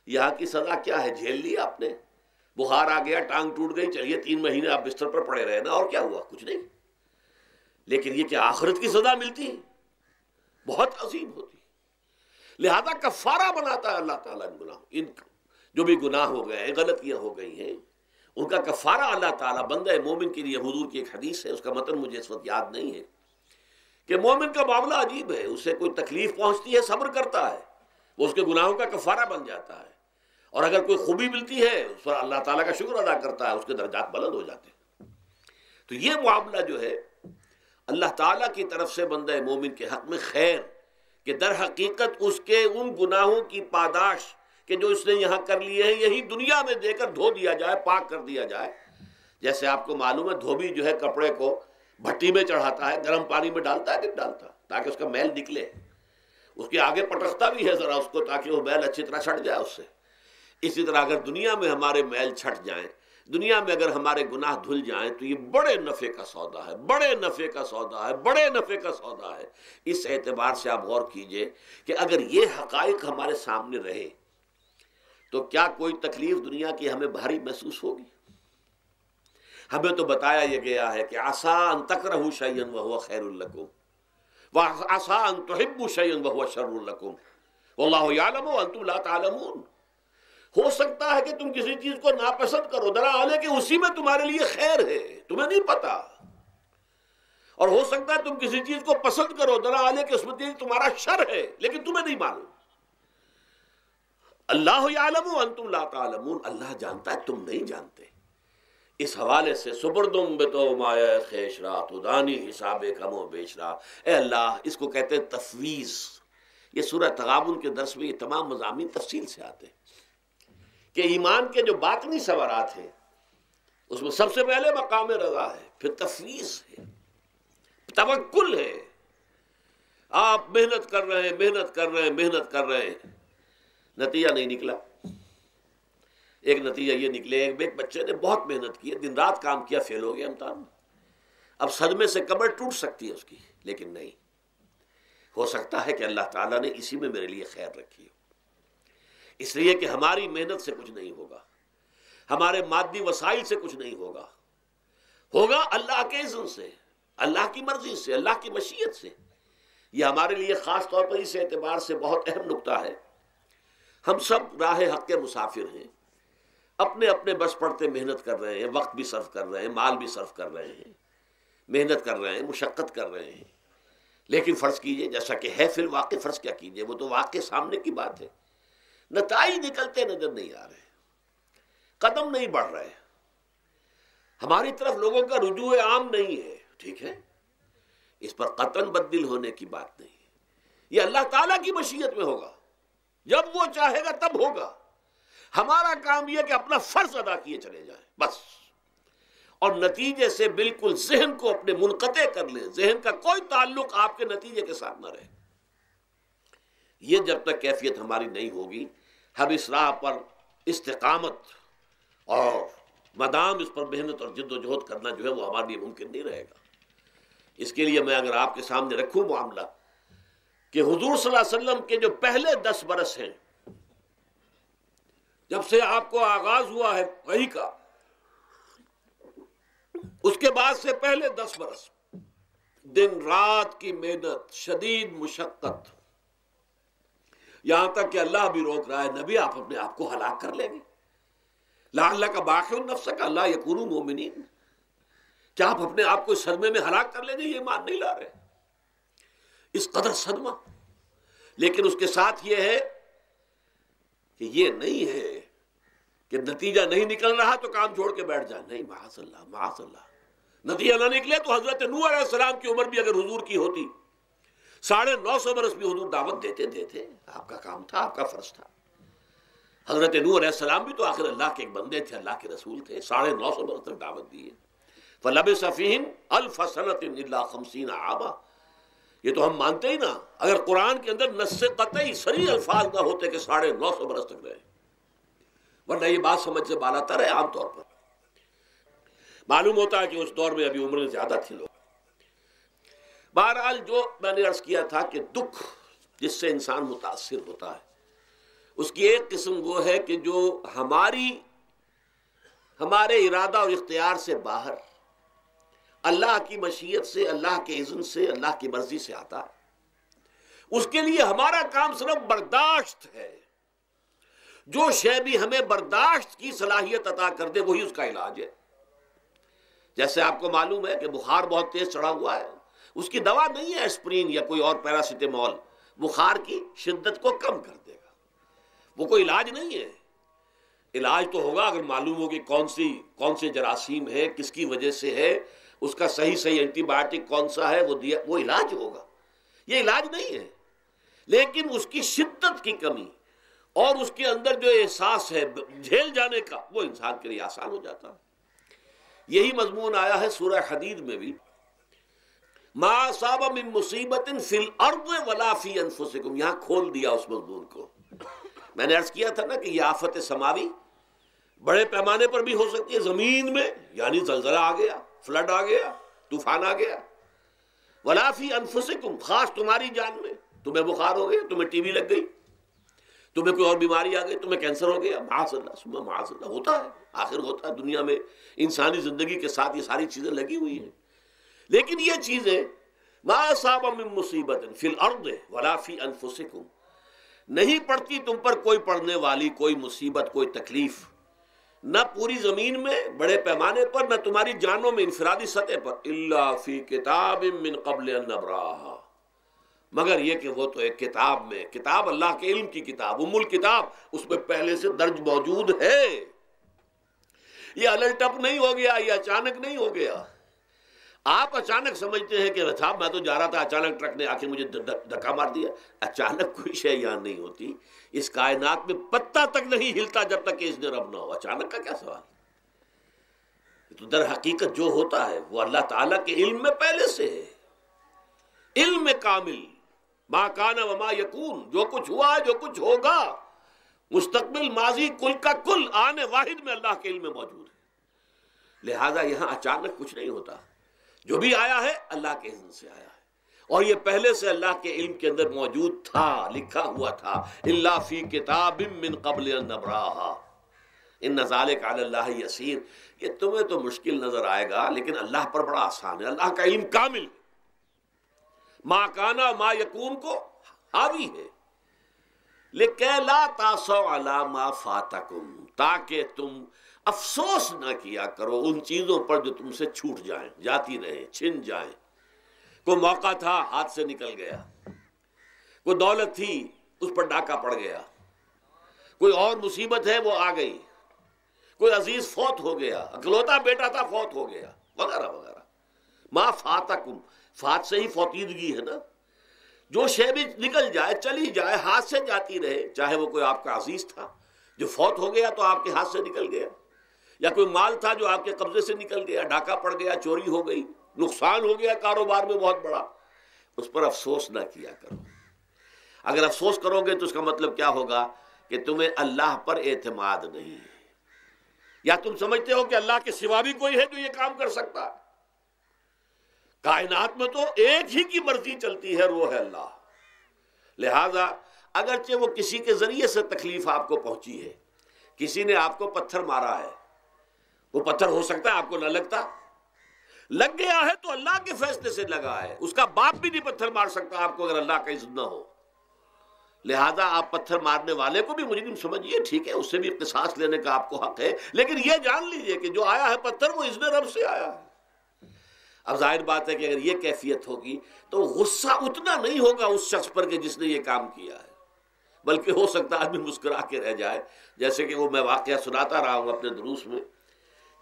یہاں کی سزا کیا ہے؟ جھیل لی آپ نے، بخار آ گیا، ٹانگ ٹوٹ گئی، چلیے 3 مہینے آپ بستر پر پڑے رہے نا، اور کیا ہوا؟ کچھ نہیں۔ لیکن یہ کہ آخرت کی سزا ملتی بہت عظیم ہوتی، لہذا کفارہ بناتا ہے اللہ تعالیٰ ان گناہوں، ان جو بھی گناہ ہو گئے ہیں، غلطیاں ہو گئی ہیں، ان کا کفارہ اللہ تعالیٰ بندہ مومن کے لیے۔ حضور کی ایک حدیث ہے، اس کا متن مجھے اس وقت یاد نہیں ہے، کہ مومن کا معاملہ عجیب ہے، اسے کوئی تکلیف پہنچتی ہے صبر کرتا ہے، وہ اس کے گناہوں کا کفارہ بن جاتا ہے، اور اگر کوئی خوبی ملتی ہے اس پر اللہ تعالیٰ کا شکر ادا کرتا ہے، اس کے درجات بلند ہو جاتے ہیں۔ تو یہ معاملہ جو ہے اللہ تعالیٰ کی طرف سے بندہ مومن کے حق میں خیر، کہ در حقیقت اس کے ان گناہوں کی پاداش کہ جو اس نے یہاں کر لیے ہیں یہی دنیا میں دے کر دھو دیا جائے، پاک کر دیا جائے، جیسے آپ کو معلوم ہے دھوبی جو ہے کپڑے کو بھٹی میں چڑھاتا ہے، گرم پانی میں ڈالتا ہے کہ نہیں ڈالتا، تاکہ اس کا میل نکلے، اس کے آگے پٹکتا بھی ہے ذرا اس کو تاکہ وہ میل اچھی طرح چھٹ جائے اس سے۔ اسی طرح اگر دنیا میں ہمارے میل چھٹ جائیں، دنیا میں اگر ہمارے گناہ دھل جائیں تو یہ بڑے نفع کا سودا ہے، بڑے نفع کا سودا ہے، بڑے نفع کا سودا ہے۔ اس اعتبار سے آپ غور کیجئے کہ اگر یہ حقائق ہمارے سامنے رہے تو کیا کوئی تکلیف دنیا کی ہمیں بھاری محسوس ہوگی؟ ہمیں تو بتایا یہ گیا ہے کہ عسیٰ ان تکرہوا شیئا وہو خیر لکم وعسیٰ ان تحبوا شیئا وہو شر لکم واللہ یعلم وانتم لا تعلمون۔ ہو سکتا ہے کہ تم کسی چیز کو ناپسند کرو، دراصل کہ اسی میں تمہارے لیے خیر ہے، تمہیں نہیں پتا، اور ہو سکتا ہے تم کسی چیز کو پسند کرو، دراصل کہ اس میں تمہارا شر ہے لیکن تمہیں نہیں معلوم۔ اللہ یعلم وانتم لا تعلمون، اللہ جانتا ہے تم نہیں جانتے۔ اس حوالے سے سپردم بتو مایا خیش را تو دانی حساب کم و بیش را، اے اللہ، اس کو کہتے ہیں تفویض۔ یہ سورہ تغابن کے درس میں یہ تمام مضامین تفصیل سے آتے ہیں کہ ایمان کے جو باطنی ثمرات ہیں اس میں سب سے پہلے مقام رضا ہے، پھر تفویض ہے، توکل ہے۔ آپ محنت کر رہے ہیں، محنت کر رہے ہیں، محنت کر رہے ہیں، نتیجہ نہیں نکلا۔ ایک نتیجہ یہ نکلے، ایک بچے نے بہت محنت کی، دن رات کام کیا، فیل ہو گیا امتحان میں، اب صدمے سے کمر ٹوٹ سکتی ہے اس کی، لیکن نہیں، ہو سکتا ہے کہ اللہ تعالیٰ نے اسی میں میرے لیے خیر رکھی ہو۔ اس لیے کہ ہماری محنت سے کچھ نہیں ہوگا، ہمارے مادی وسائل سے کچھ نہیں ہوگا، ہوگا اللہ کے اذن سے، اللہ کی مرضی سے، اللہ کی مشیت سے۔ یہ ہمارے لیے خاص طور پر اس اعتبار سے بہت اہم نکتہ ہے، ہم سب راہ حق کے مسافر ہیں، اپنے اپنے بس پڑتے محنت کر رہے ہیں، وقت بھی صرف کر رہے ہیں، مال بھی صرف کر رہے ہیں، محنت کر رہے ہیں، مشقت کر رہے ہیں، لیکن فرض کیجئے جیسا کہ ہے فی الواقع، فرض کیا کیجئے، وہ تو واقع سامنے کی بات ہے، نتائج نکلتے نظر نہیں آ رہے، قدم نہیں بڑھ رہے، ہماری طرف لوگوں کا رجوع عام نہیں ہے، ٹھیک ہے، اس پر قطعاً بدل ہونے کی بات نہیں ہے، یہ اللہ تعالیٰ کی مشیت میں ہوگا، جب وہ چاہے گا تب ہوگا۔ ہمارا کام یہ کہ اپنا فرض ادا کیے چلے جائیں بس، اور نتیجے سے بالکل ذہن کو اپنے منقطع کر لیں، ذہن کا کوئی تعلق آپ کے نتیجے کے ساتھ نہ رہے۔ یہ جب تک کیفیت ہماری نہیں ہوگی، ہم اس راہ پر استقامت اور مدام اس پر محنت اور جد و جہد کرنا جو ہے وہ ہمارے لیے ممکن نہیں رہے گا۔ اس کے لیے میں اگر آپ کے سامنے رکھوں معاملہ کہ حضور صلی اللہ علیہ وسلم کے جو پہلے 10 برس ہیں، جب سے آپ کو آغاز ہوا ہے وحی کا، اس کے بعد سے پہلے 10 برس دن رات کی محنت، شدید مشقت، یہاں تک کہ اللہ بھی روک رہا ہے، نبی آپ اپنے آپ کو ہلاک کر لیں گے، لعلک باخع نفسک الا یکونوا مؤمنین، کیا آپ اپنے آپ کو اس صدمے میں ہلاک کر لیں گے؟ یہ ایمان نہیں لا رہے، اس قدر صدمہ۔ لیکن اس کے ساتھ یہ ہے کہ یہ نہیں ہے کہ نتیجہ نہیں نکل رہا تو کام چھوڑ کے بیٹھ جائیں، نہیں، معاذ اللہ، معاذ اللہ۔ نتیجہ نہ نکلے تو حضرت نوح علیہ السلام کی عمر بھی اگر حضور کی ہوتی، 950 برس بھی حضور دعوت دیتے تھے، آپ کا کام تھا، آپ کا فرض تھا۔ حضرت نوح علیہ السلام بھی تو آخر اللہ کے ایک بندے تھے، اللہ کے رسول تھے، 950 برس تک دعوت دی ہے۔ فَلَبِثَ فِيهِمْ أَلْفَ سَنَةٍ إِلَّا 50 عاما، یہ تو ہم مانتے ہی نا، اگر قرآن کے اندر نص قطعی صریح الفاظ نہ ہوتے کہ 950 برس تک رہے، ورنہ یہ بات سمجھ سے بالا تر ہے۔ عام طور پر معلوم ہوتا ہے کہ اس دور میں ابھی عمریں زیادہ تھی لوگ۔ بہرحال جو میں نے عرض کیا تھا کہ دکھ جس سے انسان متاثر ہوتا ہے، اس کی ایک قسم وہ ہے کہ جو ہمارے ارادہ اور اختیار سے باہر، اللہ کی مشیت سے، اللہ کے اذن سے، اللہ کی مرضی سے آتا ہے، اس کے لیے ہمارا کام صرف برداشت ہے۔ جو شے بھی ہمیں برداشت کی صلاحیت عطا کر دے وہی اس کا علاج ہے۔ جیسے آپ کو معلوم ہے کہ بخار بہت تیز چڑھا ہوا ہے، اس کی دوا نہیں ہے اسپرین یا کوئی اور پیراسیٹامول، بخار کی شدت کو کم کر دے گا، وہ کوئی علاج نہیں ہے۔ علاج تو ہوگا اگر معلوم ہو کہ کون سے جراثیم ہے، کس کی وجہ سے ہے، اس کا صحیح اینٹی بایوٹک کون سا ہے، وہ علاج ہوگا۔ یہ علاج نہیں ہے، لیکن اس کی شدت کی کمی اور اس کے اندر جو احساس ہے جھیل جانے کا، وہ انسان کے لیے آسان ہو جاتا ہے۔ یہی مضمون آیا ہے سورہ حدید میں بھی، ما اصاب من مصیبت فی الارض ولا فی انفسکم، یہاں کھول دیا اس مضمون کو۔ میں نے عرض کیا تھا نا کہ یہ آفت سماوی بڑے پیمانے پر بھی ہو سکتی ہے، زمین میں یعنی زلزلہ آ گیا، فلڈ آ گیا، طوفان آ گیا، ولا فی انفسکم، خاص تمہاری جان میں، تمہیں بخار ہو گیا، تمہیں ٹی وی لگ گئی، تمہیں کوئی اور بیماری آ گئی، تمہیں کینسر ہو گیا، معاذ اللہ ثم معاذ اللہ، ہوتا ہے، آخر ہوتا ہے، دنیا میں انسانی زندگی کے ساتھ یہ ساری چیزیں لگی ہوئی ہیں۔ لیکن یہ چیزیں ما اصاب من مصیبت فی الارض ولا فی انفسکم، نہیں پڑتی تم پر کوئی پڑنے والی کوئی مصیبت، کوئی تکلیف، نہ پوری زمین میں بڑے پیمانے پر، نہ تمہاری جانوں میں انفرادی سطح پر، الا فی کتاب من قبل ان نبراہا، مگر یہ کہ وہ تو ایک کتاب میں، کتاب اللہ کے علم کی کتاب، ام الکتاب، اس میں پہلے سے درج موجود ہے۔ یہ الٹ اپ نہیں ہو گیا، یہ اچانک نہیں ہو گیا۔ آپ اچانک سمجھتے ہیں کہ صاحب میں تو جا رہا تھا، اچانک ٹرک نے آ کے مجھے دھکا مار دیا۔ اچانک کوئی شے یہاں نہیں ہوتی، اس کائنات میں پتا تک نہیں ہلتا جب تک کہ اس نے رب نہ ہو۔ اچانک کا کیا سوال؟ تو در حقیقت جو ہوتا ہے وہ اللہ تعالیٰ کے علم میں پہلے سے ہے، علم کامل، ما کان وما یکون، جو کچھ ہوا ہے، جو کچھ ہوگا، مستقبل، ماضی، کل کا کل، آنے واحد میں اللہ کے علم میں موجود ہے۔ لہذا یہاں اچانک کچھ نہیں ہوتا، جو بھی آیا ہے اللہ کے اذن سے آیا ہے، اور یہ پہلے سے اللہ کے علم کے اندر موجود تھا، لکھا ہوا تھا، الا فی کتاب من قبل ان نبراہا ان ذلک علی اللہ یسیر۔ یہ تمہیں تو مشکل نظر آئے گا لیکن اللہ پر بڑا آسان ہے، اللہ کا علم کامل ہے، ما کانا ما یکون کو حاوی ہے۔ لِکَیْ لَا تَأْسَوْا عَلَىٰ مَا فَاتَکُمْ، تاکہ تم افسوس نہ کیا کرو ان چیزوں پر جو تم سے چھوٹ جائیں، جاتی رہیں، چھن جائیں۔ کوئی موقع تھا ہاتھ سے نکل گیا، کوئی دولت تھی اس پر ڈاکہ پڑ گیا، کوئی اور مصیبت ہے وہ آ گئی، کوئی عزیز فوت ہو گیا، اکلوتا بیٹا تھا فوت ہو گیا، وغیرہ وغیرہ۔ ما فاتکم، فات سے ہی فوتیدگی ہے نا، جو شے بھی نکل جائے، چلی جائے، ہاتھ سے جاتی رہے، چاہے وہ کوئی آپ کا عزیز تھا جو فوت ہو گیا تو آپ کے ہاتھ سے نکل گیا، یا کوئی مال تھا جو آپ کے قبضے سے نکل گیا، ڈاکہ پڑ گیا، چوری ہو گئی، نقصان ہو گیا کاروبار میں بہت بڑا، اس پر افسوس نہ کیا کرو۔ اگر افسوس کرو گے تو اس کا مطلب کیا ہوگا کہ تمہیں اللہ پر اعتماد نہیں ہے، یا تم سمجھتے ہو کہ اللہ کے سوا بھی کوئی ہے جو یہ کام کر سکتا ہے۔ کائنات میں تو ایک ہی کی مرضی چلتی ہے، وہ ہے اللہ۔ لہذا اگرچہ وہ کسی کے ذریعے سے تکلیف آپ کو پہنچی ہے، کسی نے آپ کو پتھر مارا ہے، وہ پتھر ہو سکتا ہے آپ کو نہ لگتا، لگ گیا ہے تو اللہ کے فیصلے سے لگا ہے، اس کا باپ بھی نہیں پتھر مار سکتا آپ کو اگر اللہ کا اذن نہ ہو۔ لہذا آپ پتھر مارنے والے کو بھی مجرم سمجھیے، ٹھیک ہے، اس سے بھی قصاص لینے کا آپ کو حق ہے، لیکن یہ جان لیجئے کہ جو آیا ہے پتھر وہ اذن رب سے آیا ہے۔ اب ظاہر بات ہے کہ اگر یہ کیفیت ہوگی تو غصہ اتنا نہیں ہوگا اس شخص پر کہ جس نے یہ کام کیا ہے، بلکہ ہو سکتا ہے آدمی مسکرا کے رہ جائے، جیسے کہ وہ میں واقعہ سناتا رہا ہوں اپنے دروس میں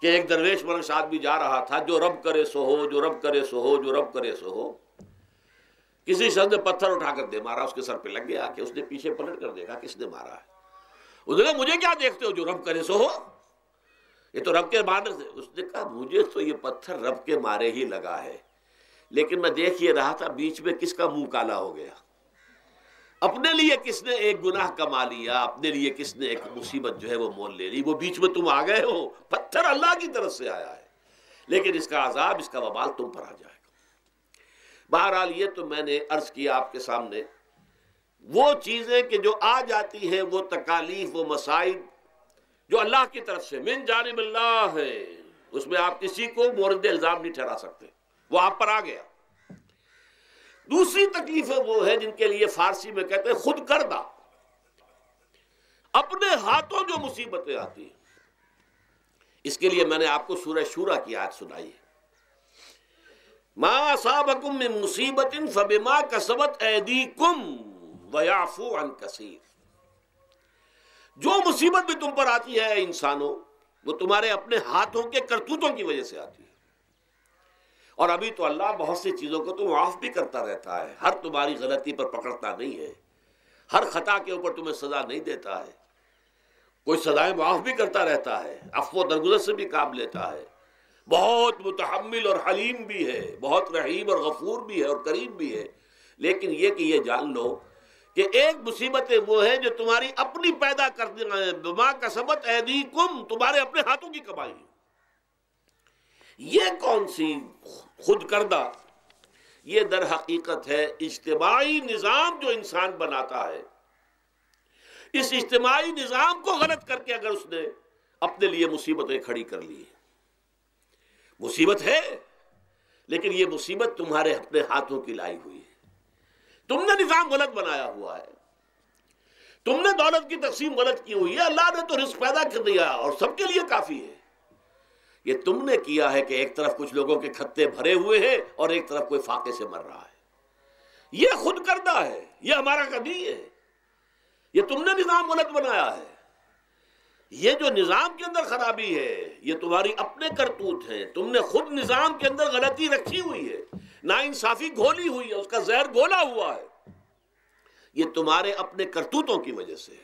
کہ ایک درویش مرش آدمی جا رہا تھا، جو رب کرے سو ہو، جو رب کرے سو ہو، جو رب کرے سو ہو۔ کسی شخص نے پتھر اٹھا کر دے مارا، اس کے سر پہ لگ گیا کہ اس نے پیچھے پلٹ کر دیکھا کس نے مارا ہے۔ اس نے کہا مجھے کیا دیکھتے ہو، جو رب کرے سو ہو، یہ تو رب کے مارنے سے۔ اس نے کہا مجھے تو یہ پتھر رب کے مارے ہی لگا ہے، لیکن میں دیکھ یہ رہا تھا بیچ میں کس کا منہ کالا ہو گیا، اپنے لیے کس نے ایک گناہ کما لیا، اپنے لیے کس نے ایک مصیبت جو ہے وہ مول لے لی، وہ بیچ میں تم آ گئے ہو۔ پتھر اللہ کی طرف سے آیا ہے، لیکن اس کا عذاب، اس کا وبال تم پر آ جائے گا۔ بہرحال یہ تو میں نے عرض کیا آپ کے سامنے، وہ چیزیں کہ جو آ جاتی ہیں، وہ تکالیف، وہ مصائب جو اللہ کی طرف سے من جانب اللہ ہے، اس میں آپ کسی کو مورد الزام نہیں ٹھہرا سکتے، وہ آپ پر آ گیا۔ دوسری تکلیفیں وہ ہیں جن کے لیے فارسی میں کہتے ہیں خود کردہ، اپنے ہاتھوں جو مصیبتیں آتی ہیں۔ اس کے لیے میں نے آپ کو سورہ شورى کی آیت سنائی ہے، ما اصابکم من مصیبت فبما کسبت ایدیکم ویعفو عن کثیر۔ جو مصیبت بھی تم پر آتی ہے انسانوں، وہ تمہارے اپنے ہاتھوں کے کرتوتوں کی وجہ سے آتی ہے، اور ابھی تو اللہ بہت سی چیزوں کو تو معاف بھی کرتا رہتا ہے، ہر تمہاری غلطی پر پکڑتا نہیں ہے، ہر خطا کے اوپر تمہیں سزا نہیں دیتا ہے، کوئی سزائیں معاف بھی کرتا رہتا ہے، عفو و درگزر سے بھی کام لیتا ہے، بہت متحمل اور حلیم بھی ہے، بہت رحیم اور غفور بھی ہے اور کریم بھی ہے، لیکن یہ کہ یہ جان لو کہ ایک مصیبتیں وہ ہیں جو تمہاری اپنی پیدا کرنے ہیں، بما کسبت ایدیکم، تمہارے اپنے ہاتھوں کی کمائی ہے۔ یہ کون سی خود کردہ، یہ در حقیقت ہے اجتماعی نظام جو انسان بناتا ہے۔ اس اجتماعی نظام کو غلط کر کے اگر اس نے اپنے لیے مصیبتیں کھڑی کر لی، مصیبت ہے لیکن یہ مصیبت تمہارے اپنے ہاتھوں کی لائی ہوئی ہے۔ تم نے نظام غلط بنایا ہوا ہے، تم نے دولت کی تقسیم غلط کی ہوئی ہے۔ اللہ نے تو رزق پیدا کر دیا اور سب کے لیے کافی ہے، یہ تم نے کیا ہے کہ ایک طرف کچھ لوگوں کے کھتے بھرے ہوئے ہیں اور ایک طرف کوئی فاقے سے مر رہا ہے۔ یہ خود کردہ ہے، یہ ہمارا کبھی ہے، یہ تم نے نظام غلط بنایا ہے۔ یہ جو نظام کے اندر خرابی ہے یہ تمہاری اپنے کرتوت ہیں، تم نے خود نظام کے اندر غلطی رکھی ہوئی ہے، ناانصافی گھولی ہوئی ہے، اس کا زہر گھولا ہوا ہے، یہ تمہارے اپنے کرتوتوں کی وجہ سے،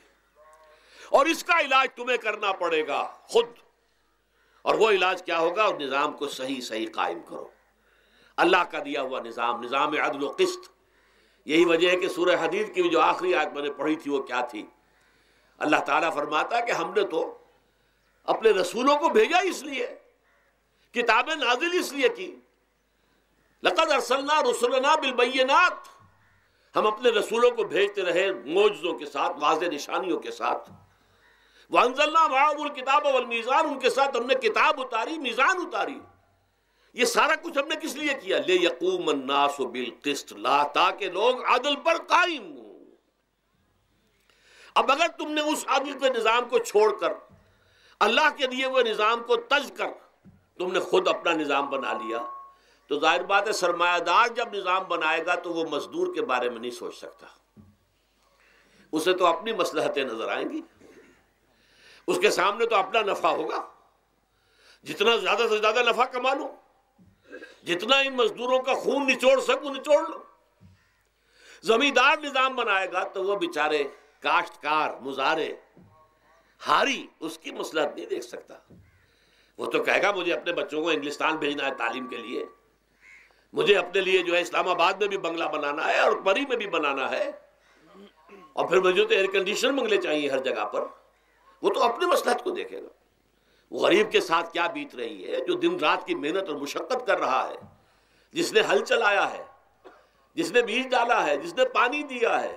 اور اس کا علاج تمہیں کرنا پڑے گا خود۔ اور وہ علاج کیا ہوگا؟ اور نظام کو صحیح قائم کرو، اللہ کا دیا ہوا نظام، نظام عدل و قسط۔ یہی وجہ ہے کہ سورہ حدید کی جو آخری آیت میں نے پڑھی تھی وہ کیا تھی؟ اللہ تعالیٰ فرماتا ہے کہ ہم نے تو اپنے رسولوں کو بھیجا اس لیے، کتابیں نازل اس لیے کی، لقد ارسلنا رسلنا بالبینات، ہم اپنے رسولوں کو بھیجتے رہے معجزوں کے ساتھ، واضح نشانیوں کے ساتھ۔ وانزلنا معهم الکتاب والمیزان، ان کے ساتھ ہم نے کتاب اتاری، میزان اتاری۔ یہ سارا کچھ ہم نے کس لیے کیا؟ لیقوم الناس بالقسط، تاکہ لوگ عدل پر قائم ہوں۔ اب اگر تم نے اس عدل کے نظام کو چھوڑ کر اللہ کے دیے ہوئے نظام کو تج کر تم نے خود اپنا نظام بنا لیا، تو ظاہر بات ہے سرمایہ دار جب نظام بنائے گا تو وہ مزدور کے بارے میں نہیں سوچ سکتا، اسے تو اپنی مصلحتیں نظر آئیں گی، اس کے سامنے تو اپنا نفع ہوگا، جتنا زیادہ سے زیادہ نفع کما لو، جتنا ان مزدوروں کا خون نچوڑ سکوں نچوڑ لو۔ زمیندار نظام بنائے گا تو وہ بیچارے کاشتکار، مزارع، ہاری، اس کی مصلحت نہیں دیکھ سکتا، وہ تو کہے گا مجھے اپنے بچوں کو انگلستان بھیجنا ہے تعلیم کے لیے، مجھے اپنے لیے جو ہے اسلام آباد میں بھی بنگلہ بنانا ہے اور پری میں بھی بنانا ہے، اور پھر مجھے تو ایئر کنڈیشن بنگلے چاہیے ہر جگہ پر۔ وہ تو اپنے مصلحت کو دیکھے گا۔ وہ غریب کے ساتھ کیا بیت رہی ہے جو دن رات کی محنت اور مشقت کر رہا ہے، جس نے ہل چلایا ہے، جس نے بیج ڈالا ہے، جس نے پانی دیا ہے،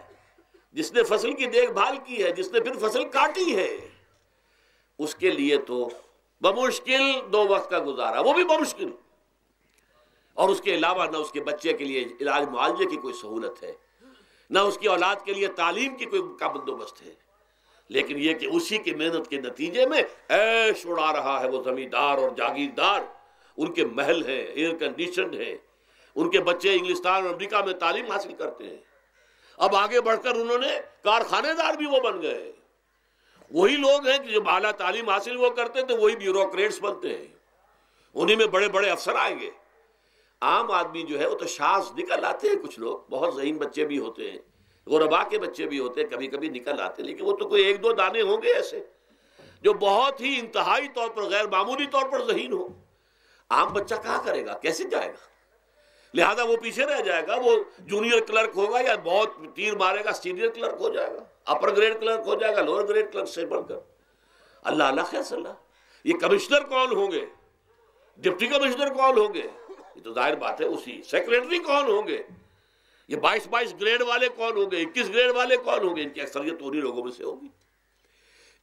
جس نے فصل کی دیکھ بھال کی ہے، جس نے پھر فصل کاٹی ہے، اس کے لیے تو بمشکل 2 وقت کا گزارا، وہ بھی بمشکل، اور اس کے علاوہ نہ اس کے بچے کے لیے علاج معالجے کی کوئی سہولت ہے، نہ اس کی اولاد کے لیے تعلیم کی کوئی کا بندوبست ہے، لیکن یہ کہ اسی کی محنت کے نتیجے میں عیش اڑا رہا ہے وہ زمیندار اور جاگیردار، ان کے محل ہیں، ایئر کنڈیشنڈ ہیں، ان کے بچے انگلستان اور امریکہ میں تعلیم حاصل کرتے ہیں، اب آگے بڑھ کر انہوں نے کارخانے دار بھی وہ بن گئے، وہی لوگ ہیں کہ جو اعلیٰ تعلیم حاصل وہ کرتے تھے وہی بیوروکریٹس بنتے ہیں، انہی میں بڑے بڑے افسر آئیں گے۔ عام آدمی جو ہے وہ تو شاذ نکل آتے ہیں، کچھ لوگ بہت ذہین بچے بھی ہوتے ہیں، غربا کے بچے بھی ہوتے ہیں، کبھی کبھی نکل آتے ہیں، لیکن وہ تو کوئی 1-2 دانے ہوں گے ایسے جو بہت ہی انتہائی طور پر غیر معمولی طور پر ذہین ہو۔ عام بچہ کہاں کرے گا، کیسے جائے گا؟ لہذا وہ پیچھے رہ جائے گا، وہ جونیئر کلرک ہوگا یا بہت تیر مارے گا سینئر کلرک ہو جائے گا، اپر گریڈ کلرک ہو جائے گا لوور گریڈ کلرک سے بڑھ کر۔ اللہ اللہ خیر صلی اللہ، یہ کمشنر کون ہوں گے، ڈپٹی کمشنر کون ہوں گے، یہ تو ظاہر بات ہے اسی، سیکریٹری کون ہوں گے، یہ 22 گریڈ والے کون ہوں گے، 21 گریڈ والے کون ہوں گے، ان کی اکثریت انہی لوگوں میں سے ہوگی۔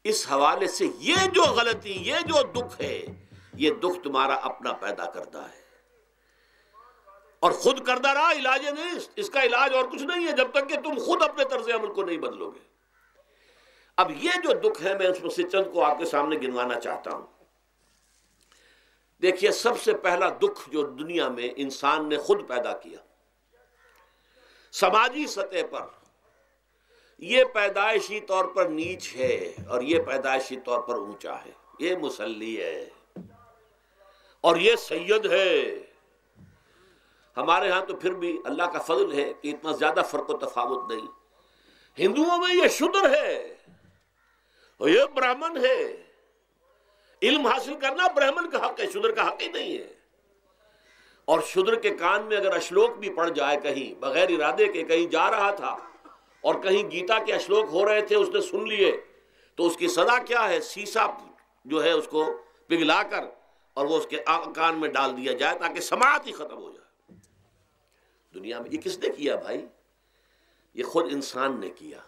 اس حوالے سے یہ جو غلطی، یہ جو دکھ ہے، یہ دکھ تمہارا اپنا پیدا کرتا ہے، اور خود کردہ رہا علاج نہیں، اس کا علاج اور کچھ نہیں ہے جب تک کہ تم خود اپنے طرز عمل کو نہیں بدلو گے۔ اب یہ جو دکھ ہے میں اس میں سے چند کو آپ کے سامنے گنوانا چاہتا ہوں۔ دیکھیے، سب سے پہلا دکھ جو دنیا میں انسان نے خود پیدا کیا سماجی سطح پر، یہ پیدائشی طور پر نیچ ہے اور یہ پیدائشی طور پر اونچا ہے، یہ مسلی ہے اور یہ سید ہے۔ ہمارے ہاں تو پھر بھی اللہ کا فضل ہے کہ اتنا زیادہ فرق و تفاوت نہیں، ہندوؤں میں یہ شودر ہے اور یہ برہمن ہے، علم حاصل کرنا برہمن کا حق ہے، شودر کا حق ہی نہیں ہے۔ اور شودر کے کان میں اگر اشلوک بھی پڑ جائے کہیں بغیر ارادے کے، کہیں جا رہا تھا اور کہیں گیتا کے اشلوک ہو رہے تھے، اس نے سن لیے، تو اس کی سزا کیا ہے؟ سیسا جو ہے اس کو پگھلا کر اور وہ اس کے کان میں ڈال دیا جائے تاکہ سماعت ہی ختم ہو جائے۔ دنیا میں یہ کس نے کیا بھائی؟ یہ خود انسان نے کیا۔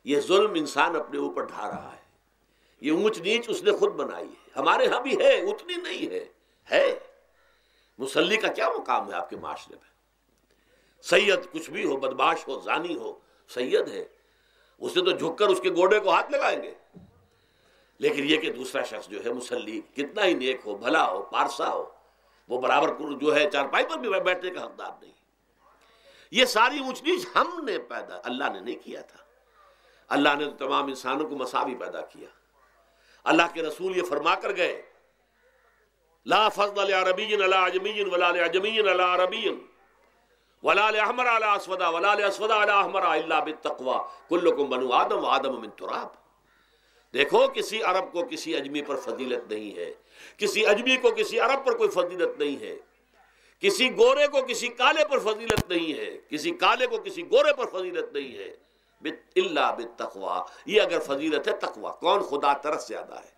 یہ ظلم انسان اپنے اوپر ڈھا رہا ہے، یہ اونچ نیچ اس نے خود بنائی ہے۔ ہمارے ہاں بھی ہے، اتنی نہیں ہے۔ مصلی کا کیا مقام ہے آپ کے معاشرے میں؟ سید کچھ بھی ہو، بدمعاش ہو، زانی ہو، سید ہے، اسے تو جھک کر اس کے گوڑے کو ہاتھ لگائیں گے۔ لیکن یہ کہ دوسرا شخص جو ہے مصلی، کتنا ہی نیک ہو، بھلا ہو، پارسا ہو، وہ برابر جو ہے چارپائی پر بھی بیٹھنے کا حقدار نہیں۔ یہ ساری اونچ نیچ ہم نے پیدا، اللہ نے نہیں کیا تھا۔ اللہ نے تو تمام انسانوں کو مساوی پیدا کیا۔ اللہ کے رسول یہ فرما کر گئے، لا فضل لعربی علی عجمی ولا لعجمی علی عربی ولا لأحمر علی اسود ولا لأسود علی احمر الا بالتقوی کلکم بنو آدم وآدم من تراب۔ دیکھو کسی عرب کو کسی اجمی پر فضیلت نہیں ہے، کسی اجمی کو کسی عرب پر کوئی فضیلت نہیں ہے، کسی گورے کو کسی کالے پر فضیلت نہیں ہے، کسی کالے کو کسی گورے پر فضیلت نہیں ہے، الا بالتقوی۔ یہ اگر فضیلت ہے تقوی، کون خدا ترس زیادہ ہے،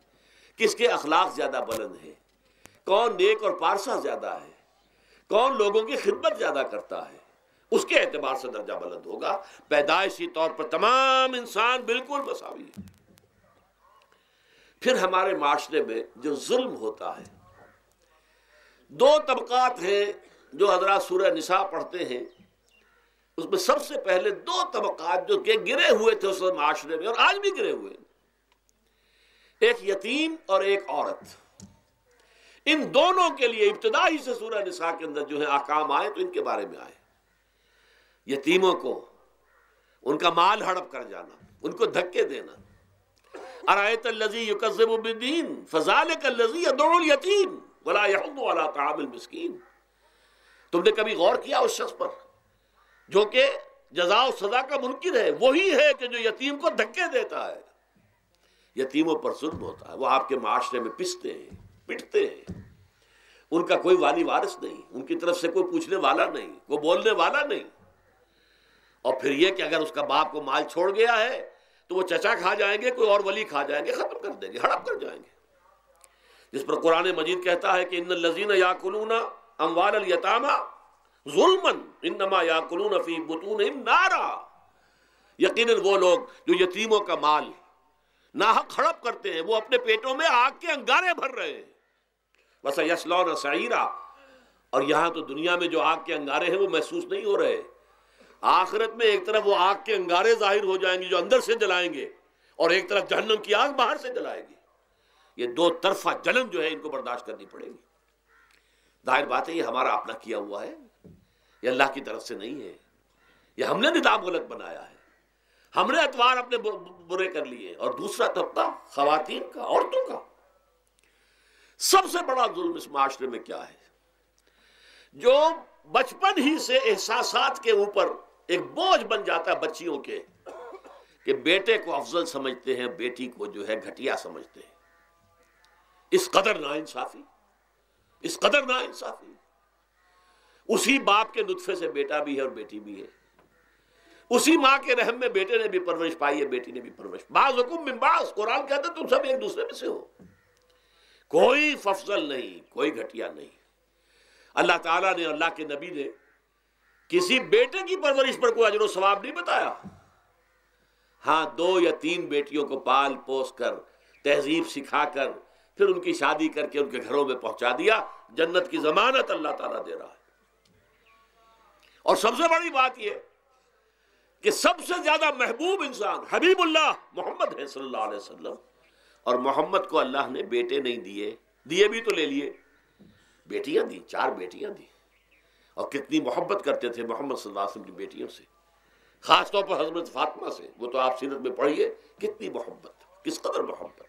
کس کے اخلاق زیادہ بلند ہیں، کون نیک اور پارسا زیادہ ہے، کون لوگوں کی خدمت زیادہ کرتا ہے، اس کے اعتبار سے درجہ بلند ہوگا۔ پیدائشی طور پر تمام انسان بالکل مساوی ہے۔ پھر ہمارے معاشرے میں جو ظلم ہوتا ہے، دو طبقات ہیں جو حضرات سورہ نساء پڑھتے ہیں، اس میں سب سے پہلے دو طبقات جو کہ گرے ہوئے تھے اس معاشرے میں اور آج بھی گرے ہوئے ہیں، ایک یتیم اور ایک عورت۔ ان دونوں کے لیے ابتدائی سے سورہ نساء کے اندر جو ہے احکام آئے تو ان کے بارے میں آئے۔ یتیموں کو ان کا مال ہڑپ کر جانا، ان کو دھکے دینا۔ ارأیت الذی یکذب بالدین فذلک الذی یدعو الیتیم ولا یحض علی طعام المسکین۔ تم نے کبھی غور کیا اس شخص پر جو کہ جزا و سزا کا منکر ہے؟ وہی ہے کہ جو یتیم کو دھکے دیتا ہے۔ یتیموں پر ظلم ہوتا ہے، وہ آپ کے معاشرے میں پستے ہیں، پٹتے ہیں، ان کا کوئی والی وارث نہیں، ان کی طرف سے کوئی پوچھنے والا نہیں، کوئی بولنے والا نہیں۔ اور پھر یہ کہ اگر اس کا باپ کو مال چھوڑ گیا ہے تو وہ چچا کھا جائیں گے، کوئی اور ولی کھا جائیں گے، ختم کر دیں گے، ہڑپ کر جائیں گے۔ جس پر قرآن مجید کہتا ہے کہ ان الذین یاکلون اموال الیتامی ظلما انما یاکلون فی بطونہم نارا۔ یقیناً وہ لوگ جو یتیموں کا مال ناحق ہڑپ کرتے ہیں، وہ اپنے پیٹوں میں آگ کے انگارے بھر رہے ہیں۔ وَسَيَصْلَوْنَ سَعِيرًا۔ اور یہاں تو دنیا میں جو آگ کے انگارے ہیں وہ محسوس نہیں ہو رہے، آخرت میں ایک طرف وہ آگ کے انگارے ظاہر ہو جائیں گے جو اندر سے جلائیں گے، اور ایک طرف جہنم کی آگ باہر سے جلائے گی۔ یہ دو طرفہ جلن جو ہے ان کو برداشت کرنی پڑے گی۔ ظاہر بات ہے یہ ہمارا اپنا کیا ہوا ہے، یہ اللہ کی طرف سے نہیں ہے، یہ ہم نے نظام غلط بنایا ہے، ہم نے اطوار اپنے برے کر لیے۔ اور دوسرا طبقہ خواتین کا، عورتوں کا۔ سب سے بڑا ظلم اس معاشرے میں کیا ہے؟ جو بچپن ہی سے احساسات کے اوپر ایک بوجھ بن جاتا ہے بچیوں کے، کہ بیٹے کو افضل سمجھتے ہیں، بیٹی کو جو ہے گھٹیا سمجھتے ہیں۔ اس قدر ناانصافی، اس قدر ناانصافی۔ اسی باپ کے نطفے سے بیٹا بھی ہے اور بیٹی بھی ہے، اسی ماں کے رحم میں بیٹے نے بھی پرورش پائی ہے، بیٹی نے بھی پرورش۔ بعضکم من بعض، قرآن کہتا ہے تم سب ایک دوسرے میں سے ہو، کوئی افضل نہیں، کوئی گھٹیا نہیں۔ اللہ تعالیٰ نے، اللہ کے نبی نے کسی بیٹے کی پرورش پر کوئی اجر و ثواب نہیں بتایا۔ ہاں، 2 یا 3 بیٹیوں کو پال پوس کر، تہذیب سکھا کر، پھر ان کی شادی کر کے ان کے گھروں میں پہنچا دیا، جنت کی ضمانت اللہ تعالیٰ دے رہا ہے۔ اور سب سے بڑی بات یہ کہ سب سے زیادہ محبوب انسان حبیب اللہ محمد ہے صلی اللہ علیہ وسلم، اور محمد کو اللہ نے بیٹے نہیں دیے بھی تو لے لیے، بیٹیاں دی، 4 بیٹیاں دی۔ اور کتنی محبت کرتے تھے محمد صلی اللہ علیہ وسلم کی بیٹیوں سے، خاص طور پر حضرت فاطمہ سے، وہ تو آپ سیرت میں پڑھیے کتنی محبت، کس قدر محبت۔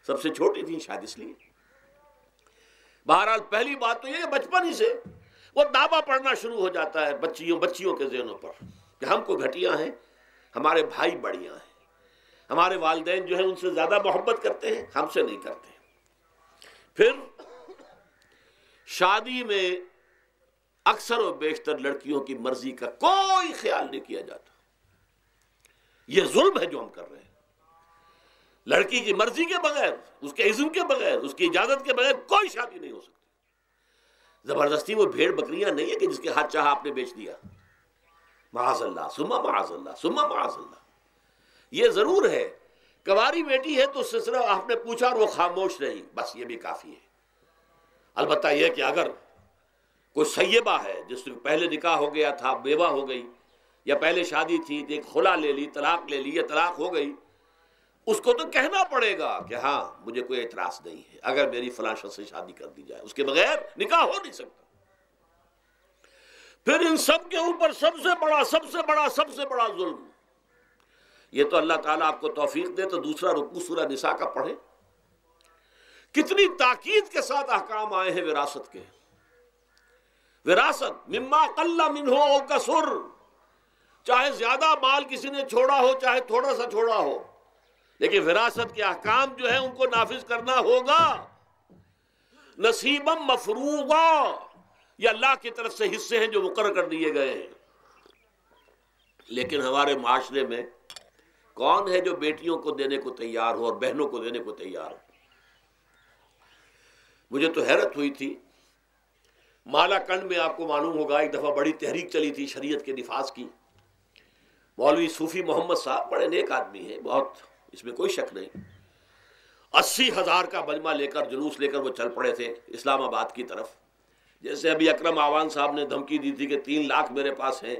سب سے چھوٹی تھی شاید اس لیے۔ بہرحال پہلی بات تو یہ کہ بچپن ہی سے وہ دعویٰ پڑھنا شروع ہو جاتا ہے بچیوں کے ذہنوں پر کہ ہم کو گھٹیاں ہیں، ہمارے بھائی بڑیاں ہیں، ہمارے والدین جو ہیں ان سے زیادہ محبت کرتے ہیں، ہم سے نہیں کرتے۔ پھر شادی میں اکثر و بیشتر لڑکیوں کی مرضی کا کوئی خیال نہیں کیا جاتا. یہ ظلم ہے جو ہم کر رہے ہیں. لڑکی کی مرضی کے بغیر، اس کے اذن کے بغیر، اس کی اجازت کے بغیر کوئی شادی نہیں ہو سکتی. زبردستی وہ بھیڑ بکریاں نہیں ہے کہ جس کے ہاتھ چاہا آپ نے بیچ دیا. معاذ اللہ ثم معاذ اللہ ثم معاذ اللہ. یہ ضرور ہے کنواری بیٹی ہے تو اس سے صرف آپ نے پوچھا اور وہ خاموش رہی، بس یہ بھی کافی ہے. البتہ یہ کہ اگر کوئی سیبہ ہے جس سے پہلے نکاح ہو گیا تھا، بیوہ ہو گئی، یا پہلے شادی تھی ایک خلا لے لی، طلاق لے لی یا طلاق ہو گئی، اس کو تو کہنا پڑے گا کہ ہاں مجھے کوئی اعتراض نہیں ہے اگر میری فلاں شخص سے شادی کر دی جائے، اس کے بغیر نکاح ہو نہیں سکتا. پھر ان سب کے اوپر سب سے بڑا ظلم، یہ تو اللہ تعالیٰ آپ کو توفیق دے تو دوسرا رکوع سورہ نساء کا پڑھیں. کتنی تاکید کے ساتھ احکام آئے ہیں وراثت کے. وراثت مما قل منہ او کثر، چاہے زیادہ مال کسی نے چھوڑا ہو چاہے تھوڑا سا چھوڑا ہو، لیکن وراثت کے احکام جو ہیں ان کو نافذ کرنا ہوگا. نصیبا مفروضا، یہ اللہ کی طرف سے حصے ہیں جو مقرر کر دیے گئے ہیں. لیکن ہمارے معاشرے میں کون ہے جو بیٹیوں کو دینے کو تیار ہو اور بہنوں کو دینے کو تیار ہو؟ مجھے تو حیرت ہوئی تھی، مالا کنڈ میں آپ کو معلوم ہوگا ایک دفعہ بڑی تحریک چلی تھی شریعت کے نفاذ کی. مولوی صوفی محمد صاحب بڑے نیک آدمی ہیں، بہت، اس میں کوئی شک نہیں. 80,000 کا مجمع لے کر، جلوس لے کر وہ چل پڑے تھے اسلام آباد کی طرف. جیسے ابھی اکرم آوان صاحب نے دھمکی دی تھی کہ 3 لاکھ میرے پاس ہیں،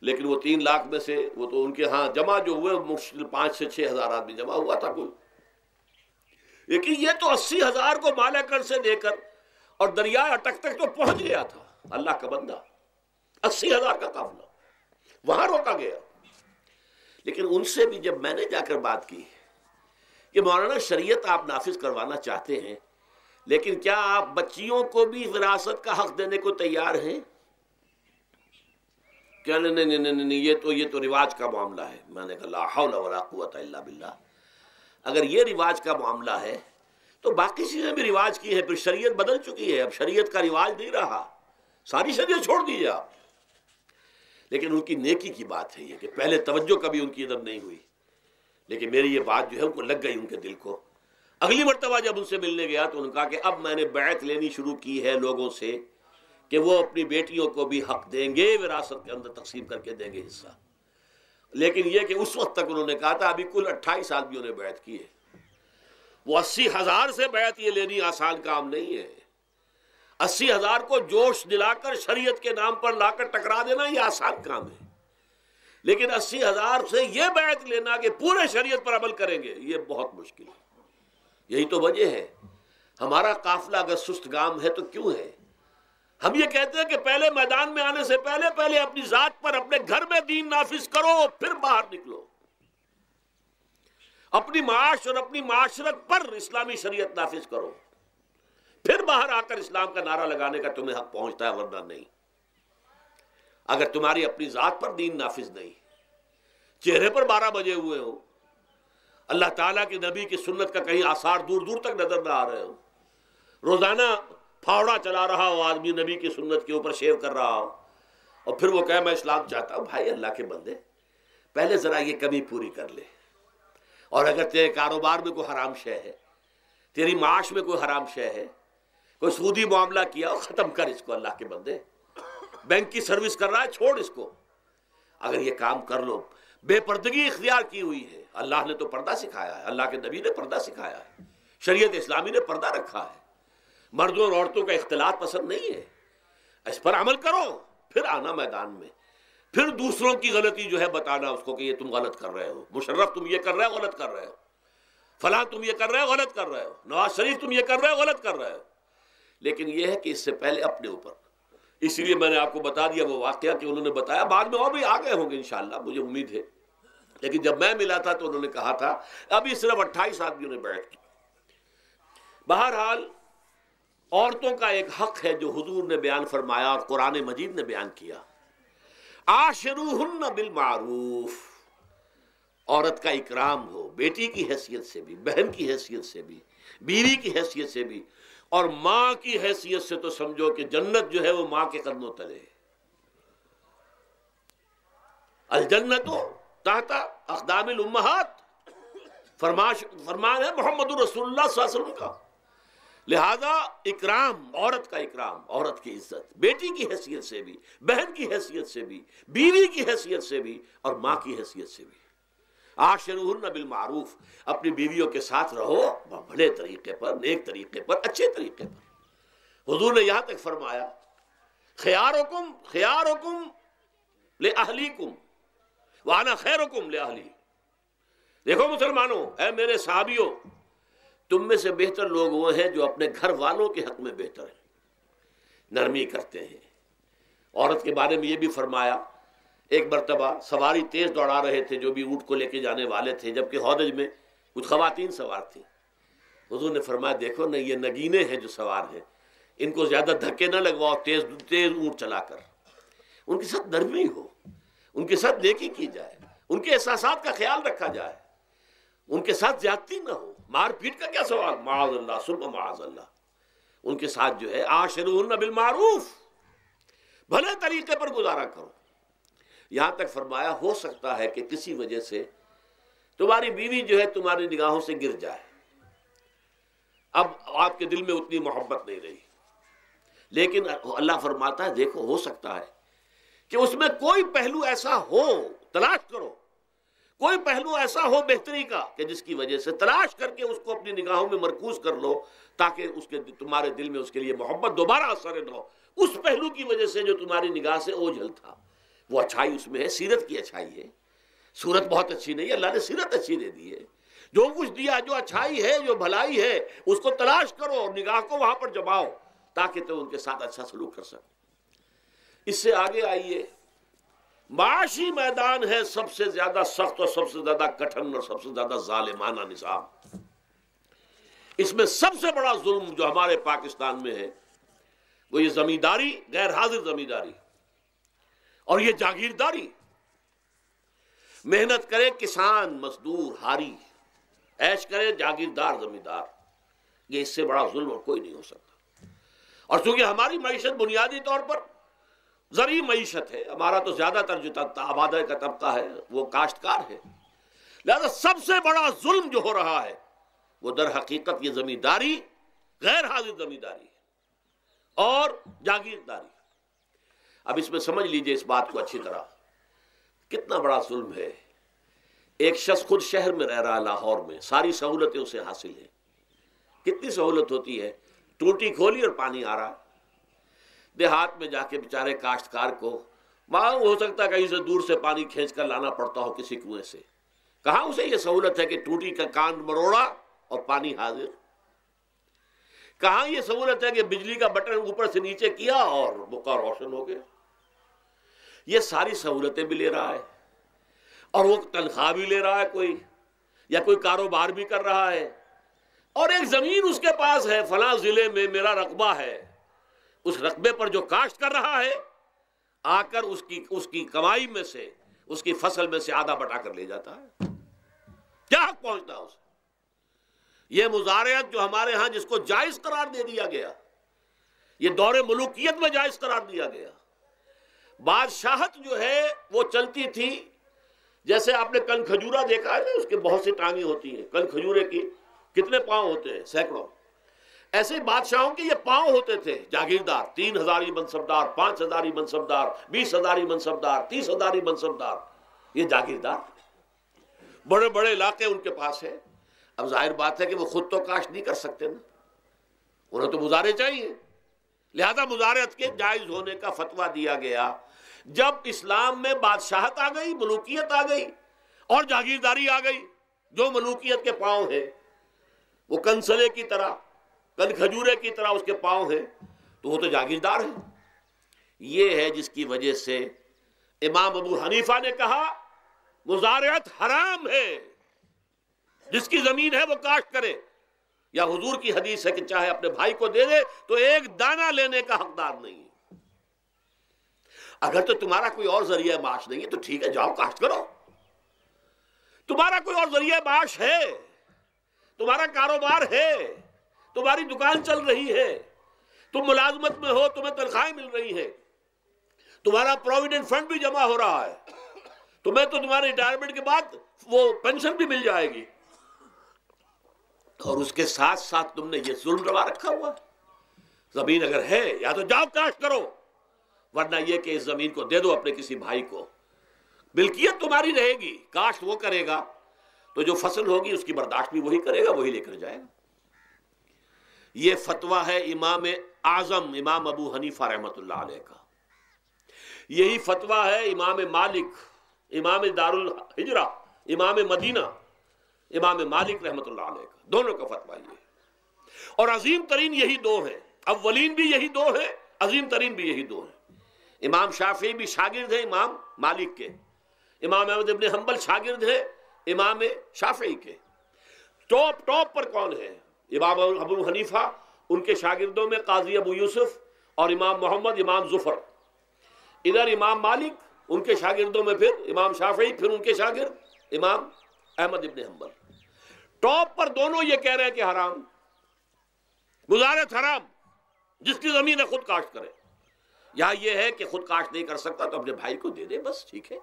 لیکن وہ 3 لاکھ میں سے وہ تو ان کے ہاں جمع جو ہوئے مشکل 5 سے 6 ہزار آدمی جمع ہوا تھا کوئی. لیکن یہ تو 80,000 کو مالا کنڈ سے لے کر اور دریائے اٹک تک تو پہنچ گیا تھا. اللہ کا بندہ، 80,000 کا قافلہ وہاں روکا گیا. لیکن ان سے بھی جب میں نے جا کر بات کی کہ مولانا شریعت آپ نافذ کروانا چاہتے ہیں، لیکن کیا آپ بچیوں کو بھی وراثت کا حق دینے کو تیار ہیں؟ کیا نہیں، یہ تو رواج کا معاملہ ہے. میں نے کہا لا حول ولا قوت الا باللہ. اگر یہ رواج کا معاملہ ہے تو باقی چیزیں بھی رواج کی ہیں. پھر شریعت بدل چکی ہے، اب شریعت کا رواج نہیں رہا، ساری شریعت چھوڑ دیجیے آپ. لیکن ان کی نیکی کی بات ہے یہ کہ پہلے توجہ کبھی ان کی ادھر نہیں ہوئی، لیکن میری یہ بات جو ہے ان کو لگ گئی ان کے دل کو. اگلی مرتبہ جب ان سے ملنے گیا تو انہوں نے کہا کہ اب میں نے بیعت لینی شروع کی ہے لوگوں سے کہ وہ اپنی بیٹیوں کو بھی حق دیں گے، وراثت کے اندر تقسیم کر کے دیں گے حصہ. لیکن یہ کہ اس وقت تک انہوں نے کہا تھا ابھی کل 28 آدمیوں نے بیعت کی ہے. وہ 80,000 سے بیعت یہ لینی آسان کام نہیں ہے. 80,000 کو جوش دلا کر شریعت کے نام پر لا کر ٹکرا دینا یہ آسان کام ہے، لیکن 80,000 سے یہ بیعت لینا کہ پورے شریعت پر عمل کریں گے یہ بہت مشکل ہے. یہی تو وجہ ہے ہمارا قافلہ اگر سست گام ہے تو کیوں ہے؟ ہم یہ کہتے ہیں کہ پہلے میدان میں آنے سے پہلے اپنی ذات پر، اپنے گھر میں دین نافذ کرو، پھر باہر نکلو. اپنی معاش اور اپنی معاشرت پر اسلامی شریعت نافذ کرو، پھر باہر آ کر اسلام کا نعرہ لگانے کا تمہیں حق پہنچتا ہے، ورنہ نہیں. اگر تمہاری اپنی ذات پر دین نافذ نہیں، چہرے پر 12 بجے ہوئے ہو، اللہ تعالیٰ کے نبی کی سنت کا کہیں آثار دور دور تک نظر نہ آ رہے ہو، روزانہ پھاوڑا چلا رہا ہو آدمی نبی کی سنت کے اوپر شیو کر رہا ہو، اور پھر وہ کہے میں اسلام چاہتا ہوں. بھائی اللہ کے بندے، پہلے ذرا یہ کمی پوری کر لے. اور اگر تیرے کاروبار میں کوئی حرام شے ہے، تیری معاش میں کوئی حرام شے ہے، کوئی سودی معاملہ کیا ہو، ختم کر اس کو. اللہ کے بندے، بینک کی سروس کر رہا ہے، چھوڑ اس کو. اگر یہ کام کر لو، بے پردگی اختیار کی ہوئی ہے. اللہ نے تو پردہ سکھایا ہے، اللہ کے نبی نے پردہ سکھایا ہے، شریعت اسلامی نے پردہ رکھا ہے. مردوں اور عورتوں کا اختلاط پسند نہیں ہے. اس پر عمل کرو، پھر آنا میدان میں، پھر دوسروں کی غلطی جو ہے بتانا اس کو کہ یہ تم غلط کر رہے ہو، مشرف تم یہ کر رہے ہو، غلط کر رہے ہو، فلاں تم یہ کر رہے ہو، غلط کر رہے ہو، نواز شریف تم یہ کر رہے ہو، غلط کر رہے ہو. لیکن یہ ہے کہ اس سے پہلے اپنے اوپر. اس لیے میں نے آپ کو بتا دیا وہ واقعہ کہ انہوں نے بتایا، بعد میں اور بھی آ گئے ہوں گے انشاءاللہ، مجھے امید ہے. لیکن جب میں ملا تھا تو انہوں نے کہا تھا ابھی صرف 28 آدمیوں نے بیعت کی. بہرحال عورتوں کا ایک حق ہے جو حضور نے بیان فرمایا اور قرآن مجید نے بیان کیا. عاشروہن بالمعروف، عورت کا اکرام ہو، بیٹی کی حیثیت سے بھی، بہن کی حیثیت سے بھی، بیوی کی حیثیت سے بھی، اور ماں کی حیثیت سے تو سمجھو کہ جنت جو ہے وہ ماں کے قدموں تلے ہے۔ الجنت تحت اقدام الامہات، فرمان ہے محمد رسول اللہ صلی اللہ علیہ وسلم کا۔ لہذا اکرام، عورت کا اکرام، عورت کی عزت، بیٹی کی حیثیت سے بھی، بہن کی حیثیت سے بھی، بیوی کی حیثیت سے بھی، اور ماں کی حیثیت سے بھی۔ عاشروہن بالمعروف، اپنی بیویوں کے ساتھ رہو بھلے طریقے پر، نیک طریقے پر، اچھے طریقے پر۔ حضور نے یہاں تک فرمایا خیارکم خیارکم لأہلیکم وانا خیرکم لأہلی۔ دیکھو مسلمانوں، اے میرے صحابیوں، تم میں سے بہتر لوگ وہ ہیں جو اپنے گھر والوں کے حق میں بہتر ہیں، نرمی کرتے ہیں۔ عورت کے بارے میں یہ بھی فرمایا، ایک مرتبہ سواری تیز دوڑا رہے تھے جو بھی اونٹ کو لے کے جانے والے تھے، جبکہ ہودج میں کچھ خواتین سوار تھیں۔ حضور نے فرمایا دیکھو نا، یہ نگینے ہیں جو سوار ہیں، ان کو زیادہ دھکے نہ لگواؤ تیز تیز اونٹ چلا کر، ان کے ساتھ نرمی ہو، ان کے ساتھ نیکی کی جائے، ان کے احساسات کا خیال رکھا جائے، ان کے ساتھ زیادتی نہ ہو، مار پیٹ کا کیا سوال، معاذ اللہ ثم معاذ اللہ۔ ان کے ساتھ جو ہے عاشروہن بالمعروف، بھلے طریقے پر گزارا کرو۔ یہاں تک فرمایا ہو سکتا ہے کہ کسی وجہ سے تمہاری بیوی جو ہے تمہاری نگاہوں سے گر جائے، اب آپ کے دل میں اتنی محبت نہیں رہی، لیکن اللہ فرماتا ہے دیکھو ہو سکتا ہے کہ اس میں کوئی پہلو ایسا ہو، تلاش کرو، کوئی پہلو ایسا ہو بہتری کا کہ جس کی وجہ سے تلاش کر کے اس کو اپنی نگاہوں میں مرکوز کر لو، تاکہ اس کے تمہارے دل میں اس کے لیے محبت دوبارہ اثر نہ ہو، اس پہلو کی وجہ سے جو تمہاری نگاہ سے اوجھل تھا۔ وہ اچھائی اس میں ہے، سیرت کی اچھائی ہے، صورت بہت اچھی نہیں ہے، اللہ نے سیرت اچھی دے دی ہے، جو کچھ دیا، جو اچھائی ہے، جو بھلائی ہے، اس کو تلاش کرو اور نگاہ کو وہاں پر جماؤ تاکہ تم ان کے ساتھ اچھا سلوک کر سکو۔ اس سے آگے آئیے، معاشی میدان ہے سب سے زیادہ سخت اور سب سے زیادہ کٹھن اور سب سے زیادہ ظالمانہ نظام۔ اس میں سب سے بڑا ظلم جو ہمارے پاکستان میں ہے وہ یہ زمینداری، غیر حاضر زمینداری، اور یہ جاگیرداری۔ محنت کرے کسان مزدور ہاری، عیش کرے جاگیردار زمیندار، یہ اس سے بڑا ظلم اور کوئی نہیں ہو سکتا۔ اور چونکہ ہماری معیشت بنیادی طور پر زرعی معیشت ہے، ہمارا تو زیادہ تر جو آبادی کا طبقہ ہے وہ کاشتکار ہے، لہذا سب سے بڑا ظلم جو ہو رہا ہے وہ در حقیقت یہ زمینداری، غیر حاضر زمینداری اور جاگیرداری۔ اب اس میں سمجھ لیجئے اس بات کو اچھی طرح، کتنا بڑا ظلم ہے۔ ایک شخص خود شہر میں رہ رہا ہے، لاہور میں، ساری سہولتیں اسے حاصل ہیں، کتنی سہولت ہوتی ہے، ٹوٹی کھولی اور پانی آ رہا۔ دیہات میں جا کے بیچارے کاشتکار کو وہاں ہو سکتا ہے کہیں سے دور سے پانی کھینچ کر لانا پڑتا ہو کسی کنویں سے، کہاں اسے یہ سہولت ہے کہ ٹوٹی کا کان مروڑا اور پانی حاضر، کہاں یہ سہولت ہے کہ بجلی کا بٹن اوپر سے نیچے کیا اور بقع روشن ہو گیا۔ یہ ساری سہولتیں بھی لے رہا ہے اور وہ تنخواہ بھی لے رہا ہے کوئی، یا کوئی کاروبار بھی کر رہا ہے، اور ایک زمین اس کے پاس ہے، فلاں ضلع میں میرا رقبہ ہے، اس رقبے پر جو کاشت کر رہا ہے آ کر اس کی کمائی میں سے، اس کی فصل میں سے آدھا بٹا کر لے جاتا ہے۔ کیا حق پہنچتا ہے اسے؟ یہ مزارعت جو ہمارے ہاں جس کو جائز قرار دے دیا گیا، یہ دور ملوکیت میں جائز قرار دیا گیا۔ بادشاہت جو ہے وہ چلتی تھی، جیسے آپ نے کن کھجورا دیکھا ہے نا، اس کے بہت سی ٹانگیں ہوتی ہیں، کن کھجورے کی کتنے پاؤں ہوتے ہیں، سینکڑوں۔ ایسے بادشاہوں کے یہ پاؤں ہوتے تھے، جاگیردار، 3000 منصبدار، 5000 منصبدار، 20,000 منصبدار، 30,000 منصبدار، یہ جاگیردار بڑے بڑے علاقے ان کے پاس ہے۔ اب ظاہر بات ہے کہ وہ خود تو کاشت نہیں کر سکتے نا، انہیں تو مزارع چاہیے، لہذا مزارعت کے جائز ہونے کا فتویٰ دیا گیا۔ جب اسلام میں بادشاہت آ گئی، ملوکیت آ گئی اور جاگیرداری آ گئی، جو ملوکیت کے پاؤں ہیں وہ کنسلے کی طرح، کن کھجورے کی طرح اس کے پاؤں ہیں، تو وہ تو جاگیردار ہے۔ یہ ہے جس کی وجہ سے امام ابو حنیفہ نے کہا مزارعت حرام ہے، جس کی زمین ہے وہ کاشت کرے، یا حضور کی حدیث ہے کہ چاہے اپنے بھائی کو دے دے تو ایک دانہ لینے کا حقدار نہیں ہے۔ اگر تو تمہارا کوئی اور ذریعہ معاش نہیں ہے تو ٹھیک ہے، جاؤ کاشت کرو، تمہارا کوئی اور ذریعہ معاش ہے، تمہارا کاروبار ہے، تمہاری دکان چل رہی ہے، تم ملازمت میں ہو، تمہیں تنخواہیں مل رہی ہیں، تمہارا پروویڈنٹ فنڈ بھی جمع ہو رہا ہے، تمہیں تو تمہارے ریٹائرمنٹ کے بعد وہ پینشن بھی مل جائے گی، اور اس کے ساتھ ساتھ تم نے یہ ظلم روا رکھا ہوا ہے۔ زمین اگر ہے یا تو جاؤ کاشت کرو، ورنہ یہ کہ اس زمین کو دے دو اپنے کسی بھائی کو، ملکیت تمہاری رہے گی، کاشت وہ کرے گا تو جو فصل ہوگی اس کی برداشت بھی وہی کرے گا، وہی لے کر جائے گا۔ یہ فتویٰ ہے امام اعظم امام ابو حنیفہ رحمۃ اللہ علیہ کا، یہی فتویٰ ہے امام مالک امام دار الحجرہ امام مدینہ امام مالک رحمۃ اللہ علیہ کا، دونوں کا فتویٰ یہ ہے، اور عظیم ترین یہی دو ہیں، اولین بھی یہی دو ہیں، عظیم ترین بھی یہی دو ہیں۔ امام شافعی بھی شاگرد ہیں امام مالک کے، امام احمد ابن حنبل شاگرد ہیں امام شافعی کے، ٹاپ پر کون ہے؟ امام ابو حنیفہ، ان کے شاگردوں میں قاضی ابو یوسف اور امام محمد امام ظفر، ادھر امام مالک، ان کے شاگردوں میں پھر امام شافعی، پھر ان کے شاگرد امام احمد ابن حنبل۔ ٹاپ پر دونوں یہ کہہ رہے ہیں کہ حرام، مزارعت حرام، جس کی زمین ہے خود کاشت کرے۔ یہاں یہ ہے کہ خود کاشت نہیں کر سکتا تو اپنے بھائی کو دے دے، بس ٹھیک ہے،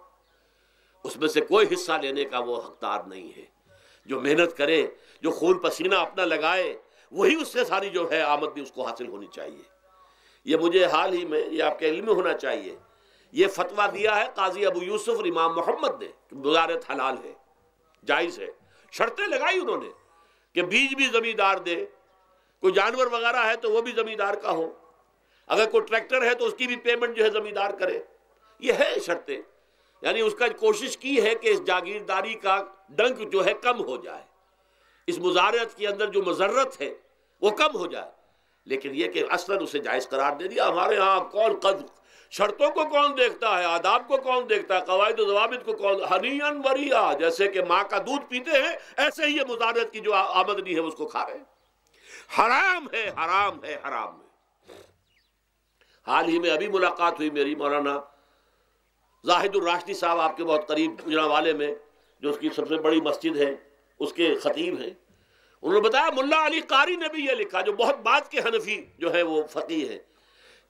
اس میں سے کوئی حصہ لینے کا وہ حقدار نہیں ہے۔ جو محنت کرے، جو خون پسینہ اپنا لگائے، وہی اس سے ساری جو ہے آمد بھی اس کو حاصل ہونی چاہیے۔ یہ مجھے حال ہی میں، یہ آپ کے علم میں ہونا چاہیے، یہ فتویٰ دیا ہے قاضی ابو یوسف اور امام محمد نے کہ مزارعت حلال ہے، جائز ہے۔ شرطیں لگائی انہوں نے کہ بیج بھی زمیندار دے، کوئی جانور وغیرہ ہے تو وہ بھی زمیندار کا ہو، اگر کوئی ٹریکٹر ہے تو اس کی بھی پیمنٹ جو ہے زمیندار کرے، یہ ہے شرطیں۔ یعنی اس کا کوشش کی ہے کہ اس جاگیرداری کا ڈنک جو ہے کم ہو جائے، اس مزارعت کے اندر جو مضرت ہے وہ کم ہو جائے، لیکن یہ کہ اصلاً اسے جائز قرار دے دیا۔ ہمارے ہاں کون شرطوں کو کون دیکھتا ہے، آداب کو کون دیکھتا ہے، قواعد و ضوابط کو کون، ہنیئن مریا، جیسے کہ ماں کا دودھ پیتے ہیں ایسے ہی یہ مزارعت کی جو آمدنی ہے اس کو کھا رہے ہیں۔ حرام ہے، حرام ہے، حرام ہے۔ حال ہی میں ابھی ملاقات ہوئی میری مولانا زاہد الراشدی صاحب، آپ کے بہت قریب گجرانوالے میں، جو اس کی سب سے بڑی مسجد ہے، اس کے خطیب ہیں۔ انہوں نے بتایا ملا علی قاری نے بھی یہ لکھا، جو بہت بعد کے حنفی جو ہے وہ فقیہ ہیں،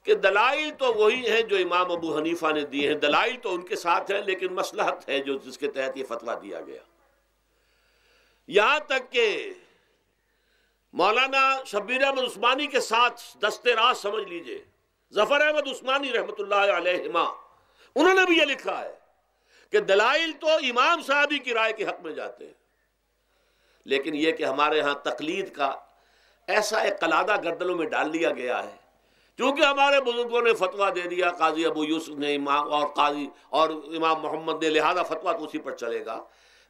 کہ دلائل تو وہی ہیں جو امام ابو حنیفہ نے دیے ہیں، دلائل تو ان کے ساتھ ہیں، لیکن مصلحت ہے جو جس کے تحت یہ فتویٰ دیا گیا۔ یہاں تک کہ مولانا شبیر احمد عثمانی کے ساتھ دست راز سمجھ لیجئے، ظفر احمد عثمانی رحمۃ اللہ علیہما، انہوں نے بھی یہ لکھا ہے کہ دلائل تو امام صاحبی کی رائے کے حق میں جاتے ہیں، لیکن یہ کہ ہمارے ہاں تقلید کا ایسا ایک قلادہ گردنوں میں ڈال لیا گیا ہے، چونکہ ہمارے بزرگوں نے فتویٰ دے دیا، قاضی ابو یوسف نے امام اور قاضی اور امام محمد نے، لہذا فتویٰ تو اسی پر چلے گا۔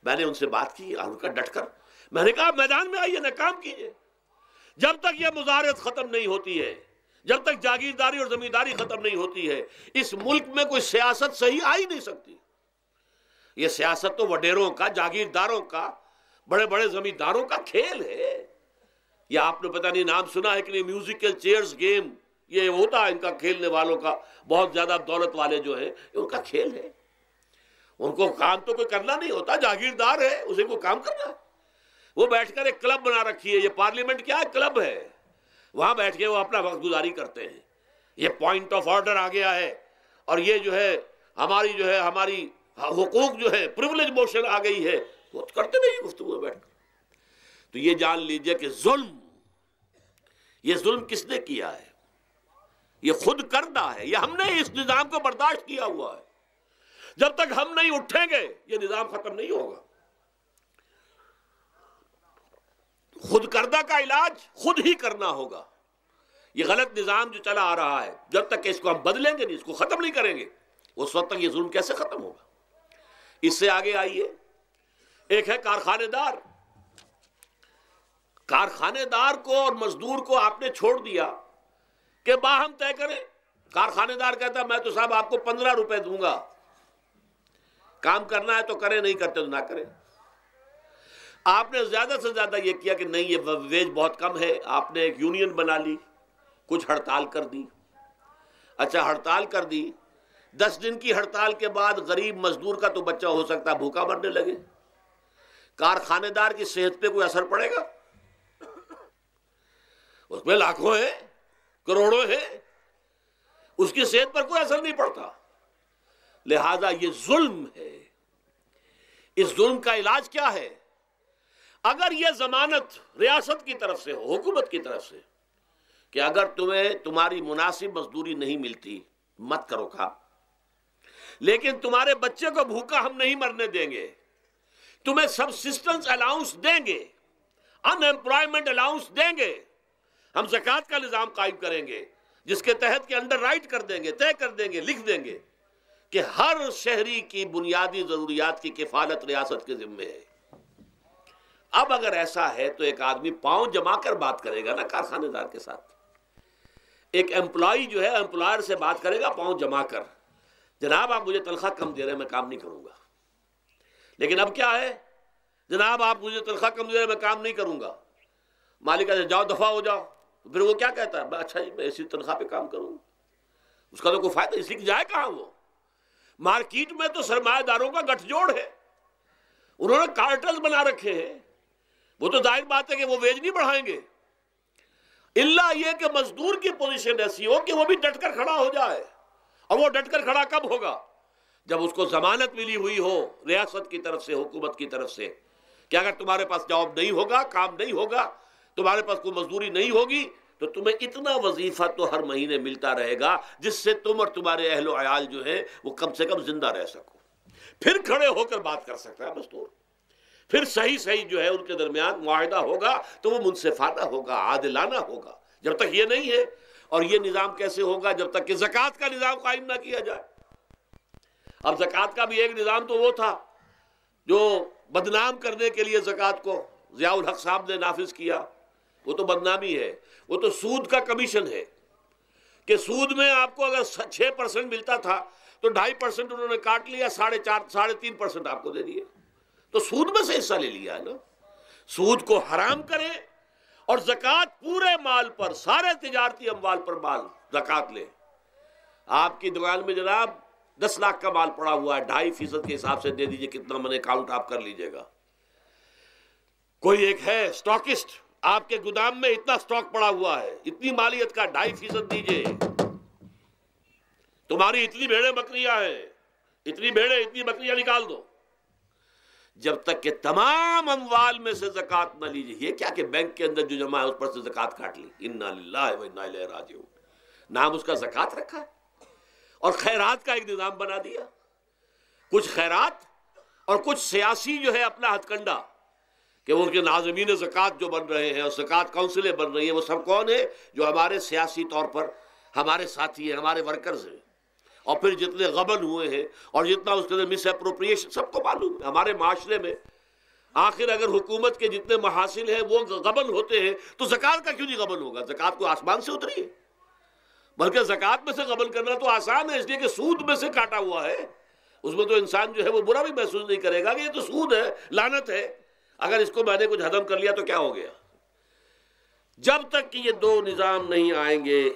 میں نے ان سے بات کی، ان کا ڈٹ کر میں نے کہا میدان میں آئیے نا، کام کیجیے۔ جب تک یہ مزارعت ختم نہیں ہوتی ہے، جب تک جاگیرداری اور زمینداری ختم نہیں ہوتی ہے، اس ملک میں کوئی سیاست صحیح آ ہی نہیں سکتی۔ یہ سیاست تو وڈیروں کا، جاگیرداروں کا، بڑے بڑے زمینداروں کا کھیل ہے۔ یہ آپ نے پتہ نہیں نام سنا ہے کہ نہیں، میوزیکل چیئرز گیم، یہ ہوتا ہے ان کا کھیلنے والوں کا، بہت زیادہ دولت والے جو ہیں، یہ ان کا کھیل ہے۔ ان کو کام تو کوئی کرنا نہیں ہوتا، جاگیردار ہے، اسے کوئی کام کرنا ہے۔ وہ بیٹھ کر ایک کلب بنا رکھی ہے، یہ پارلیمنٹ کیا ہے، کلب ہے، وہاں بیٹھ کے وہ اپنا وقت گزاری کرتے ہیں۔ یہ پوائنٹ آف آرڈر آ گیا ہے، اور یہ جو ہے ہماری حقوق جو ہے، پریولیج موشن آ گئی ہے، وہ کرتے نہیں گفتگو بیٹھ کر۔ تو یہ جان لیجئے کہ یہ ظلم کس نے کیا ہے؟ یہ خود کردہ ہے، یہ ہم نے اس نظام کو برداشت کیا ہوا ہے۔ جب تک ہم نہیں اٹھیں گے یہ نظام ختم نہیں ہوگا۔ خود کردہ کا علاج خود ہی کرنا ہوگا۔ یہ غلط نظام جو چلا آ رہا ہے، جب تک کہ اس کو ہم بدلیں گے نہیں، اس کو ختم نہیں کریں گے، اس وقت تک یہ ظلم کیسے ختم ہوگا؟ اس سے آگے آئیے، ایک ہے کارخانے دار۔ کارخانے دار کو اور مزدور کو آپ نے چھوڑ دیا کہ باہم طے کریں۔ کارخانے دار کہتا ہے میں تو صاحب آپ کو 15 روپے دوں گا، کام کرنا ہے تو کریں، نہیں کرتے تو نہ کریں۔ آپ نے زیادہ سے زیادہ یہ کیا کہ نہیں، یہ ویج بہت کم ہے، آپ نے ایک یونین بنا لی، کچھ ہڑتال کر دی۔ اچھا ہڑتال کر دی، 10 دن کی ہڑتال کے بعد غریب مزدور کا تو بچہ ہو سکتا ہے بھوکا مرنے لگے، کارخانے دار کی صحت پہ کوئی اثر پڑے گا؟ اس میں لاکھوں ہیں، کروڑوں ہیں، اس کی صحت پر کوئی اثر نہیں پڑتا۔ لہذا یہ ظلم ہے۔ اس ظلم کا علاج کیا ہے؟ اگر یہ ضمانت ریاست کی طرف سے ہو، حکومت کی طرف سے، کہ اگر تمہیں تمہاری مناسب مزدوری نہیں ملتی مت کرو کام، لیکن تمہارے بچے کو بھوکا ہم نہیں مرنے دیں گے، تمہیں سبسسٹنس الاؤنس دیں گے، ان ایمپلائمنٹ الاؤنس دیں گے، ہم زکوٰۃ کا نظام قائم کریں گے جس کے تحت کہ انڈر رائٹ کر دیں گے، طے کر دیں گے، لکھ دیں گے کہ ہر شہری کی بنیادی ضروریات کی کفالت ریاست کے ذمے ہے۔ اب اگر ایسا ہے تو ایک آدمی پاؤں جما کر بات کرے گا نا کارخانے دار کے ساتھ، ایک امپلائی جو ہے امپلائر سے بات کرے گا پاؤں جما کر، جناب آپ مجھے تنخواہ کم دے رہے ہیں میں کام نہیں کروں گا۔ لیکن اب کیا ہے؟ جناب آپ مجھے تنخواہ کم دے رہے ہیں میں کام نہیں کروں گا۔ مالک کہتے جاؤ دفعہ ہو جاؤ، پھر وہ کیا کہتا ہے؟ اچھا جی میں اسی تنخواہ پہ کام کروں گا۔ اس کا تو کوئی فائدہ، اسی کی جائے کہاں وہ؟ مارکیٹ میں تو سرمایہ داروں کا گٹھ جوڑ ہے، انہوں نے کارٹلز بنا رکھے ہیں، وہ تو ظاہر بات ہے کہ وہ ویج نہیں بڑھائیں گے، الا یہ کہ مزدور کی پوزیشن ایسی ہو کہ وہ بھی ڈٹ کر کھڑا ہو جائے۔ اور وہ ڈٹ کر کھڑا کب ہوگا؟ جب اس کو ضمانت ملی ہوئی ہو ریاست کی طرف سے، حکومت کی طرف سے، کہ اگر تمہارے پاس جاب نہیں ہوگا، کام نہیں ہوگا، تمہارے پاس کوئی مزدوری نہیں ہوگی تو تمہیں اتنا وظیفہ تو ہر مہینے ملتا رہے گا جس سے تم اور تمہارے اہل و عیال جو ہے وہ کم سے کم زندہ رہ سکو۔ پھر کھڑے ہو کر بات کر سکتا ہے مزدور، پھر صحیح جو ہے ان کے درمیان معاہدہ ہوگا تو وہ منصفانہ ہوگا، عادلانہ ہوگا۔ جب تک یہ نہیں ہے، اور یہ نظام کیسے ہوگا جب تک کہ زکوٰۃ کا نظام قائم نہ کیا جائے۔ اب زکوٰۃ کا بھی ایک نظام تو وہ تھا جو بدنام کرنے کے لیے زکوٰۃ کو ضیاء الحق صاحب نے نافذ کیا، وہ تو بدنامی ہے، وہ تو سود کا کمیشن ہے کہ سود میں آپ کو اگر 6% ملتا تھا تو 2.5% انہوں نے کاٹ لیا، 3.5% آپ کو دے دیے، تو سود میں سے حصہ لے لیا ہے نا۔ سود کو حرام کرے اور زکوٰۃ پورے مال پر، سارے تجارتی اموال پر مال زکوٰۃ لے۔ آپ کی دکان میں جناب 10 لاکھ کا مال پڑا ہوا ہے، 2.5% کے حساب سے دے دیجئے، کتنا من اکاؤنٹ آپ کر لیجئے گا۔ کوئی ایک ہے سٹاکسٹ، آپ کے گودام میں اتنا سٹاک پڑا ہوا ہے، اتنی مالیت کا 2.5% دیجئے، تمہاری اتنی بھیڑیں بکریاں ہیں، اتنی بھیڑیں اتنی بکریاں نکال دو۔ جب تک کہ تمام اموال میں سے زکوٰۃ نہ لیجیے، یہ کیا کہ بینک کے اندر جو جمع ہے اس پر سے زکوٰۃ کاٹ لی، انا للہ و انا الیہ راجعون، نام اس کا زکوٰۃ رکھا ہے، اور خیرات کا ایک نظام بنا دیا، کچھ خیرات اور کچھ سیاسی جو ہے اپنا ہتھ کنڈا، کہ وہ ان کے ناظمین زکوٰۃ جو بن رہے ہیں اور زکوٰۃ کونسلیں بن رہی ہیں، وہ سب کون ہیں؟ جو ہمارے سیاسی طور پر ہمارے ساتھی ہیں، ہمارے ورکرز ہیں، اور پھر جتنے غبن ہوئے ہیں اور جتنا اس کے اندر مس اپروپریشن، سب کو معلوم ہے ہمارے معاشرے میں۔ آخر اگر حکومت کے جتنے محاصل ہیں وہ غبن ہوتے ہیں تو زکوٰۃ کا کیوں نہیں غبن ہوگا؟ زکوٰۃ کو آسمان سے اتری ہے، بلکہ زکوٰۃ میں سے غبن کرنا تو آسان ہے، اس لیے کہ سود میں سے کاٹا ہوا ہے، اس میں تو انسان جو ہے وہ برا بھی محسوس نہیں کرے گا کہ یہ تو سود ہے، لعنت ہے، اگر اس کو میں نے کچھ ہضم کر لیا تو کیا ہو گیا۔ جب تک کہ یہ دو نظام نہیں آئیں گے،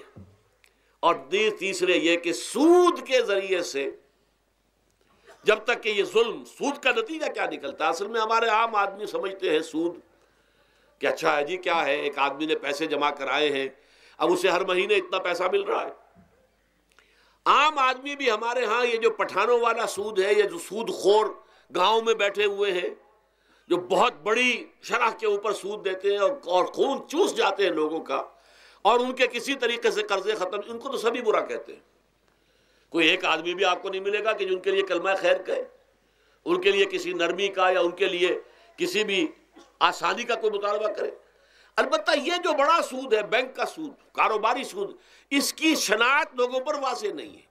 اور تیسرے یہ کہ سود کے ذریعے سے، جب تک کہ یہ ظلم، سود کا نتیجہ کیا نکلتا ہے؟ اصل میں ہمارے عام آدمی سمجھتے ہیں سود کہ اچھا ہے جی، کیا ہے، ایک آدمی نے پیسے جمع کرائے ہیں، اب اسے ہر مہینے اتنا پیسہ مل رہا ہے۔ عام آدمی بھی ہمارے ہاں یہ جو پٹھانوں والا سود ہے، یہ جو سود خور گاؤں میں بیٹھے ہوئے ہیں جو بہت بڑی شرح کے اوپر سود دیتے ہیں اور خون چوس جاتے ہیں لوگوں کا، اور ان کے کسی طریقے سے قرضے ختم، ان کو تو سبھی برا کہتے ہیں۔ کوئی ایک آدمی بھی آپ کو نہیں ملے گا کہ جن کے لیے کلمہ خیر کہے، ان کے لیے کسی نرمی کا یا ان کے لیے کسی بھی آسانی کا کوئی مطالبہ کرے۔ البتہ یہ جو بڑا سود ہے، بینک کا سود، کاروباری سود، اس کی شناخت لوگوں پر واضح نہیں ہے۔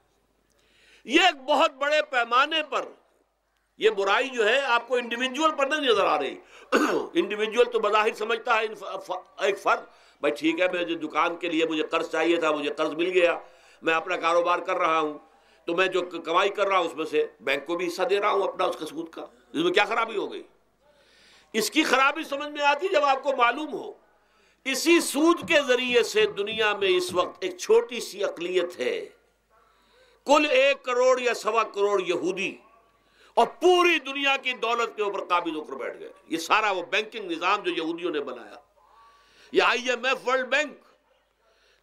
یہ ایک بہت بڑے پیمانے پر یہ برائی جو ہے آپ کو انڈیویجول پر نہیں نظر آ رہی۔ انڈیویجول تو بظاہر سمجھتا ہے ایک فرد، بھائی ٹھیک ہے، میں جو دکان کے لیے مجھے قرض چاہیے تھا، مجھے قرض مل گیا، میں اپنا کاروبار کر رہا ہوں، تو میں جو کمائی کر رہا ہوں اس میں سے بینک کو بھی حصہ دے رہا ہوں اپنا، اس کا سود کا، اس میں کیا خرابی ہو گئی؟ اس کی خرابی سمجھ میں آتی جب آپ کو معلوم ہو اسی سود کے ذریعے سے دنیا میں اس وقت ایک چھوٹی سی اقلیت ہے، کل 1 کروڑ یا 1.25 کروڑ یہودی، اور پوری دنیا کی دولت کے اوپر قابض ہو کر بیٹھ گئے. یہ سارا وہ بینکنگ نظام جو یہودیوں نے بنایا، یہ IMF ورلڈ بینک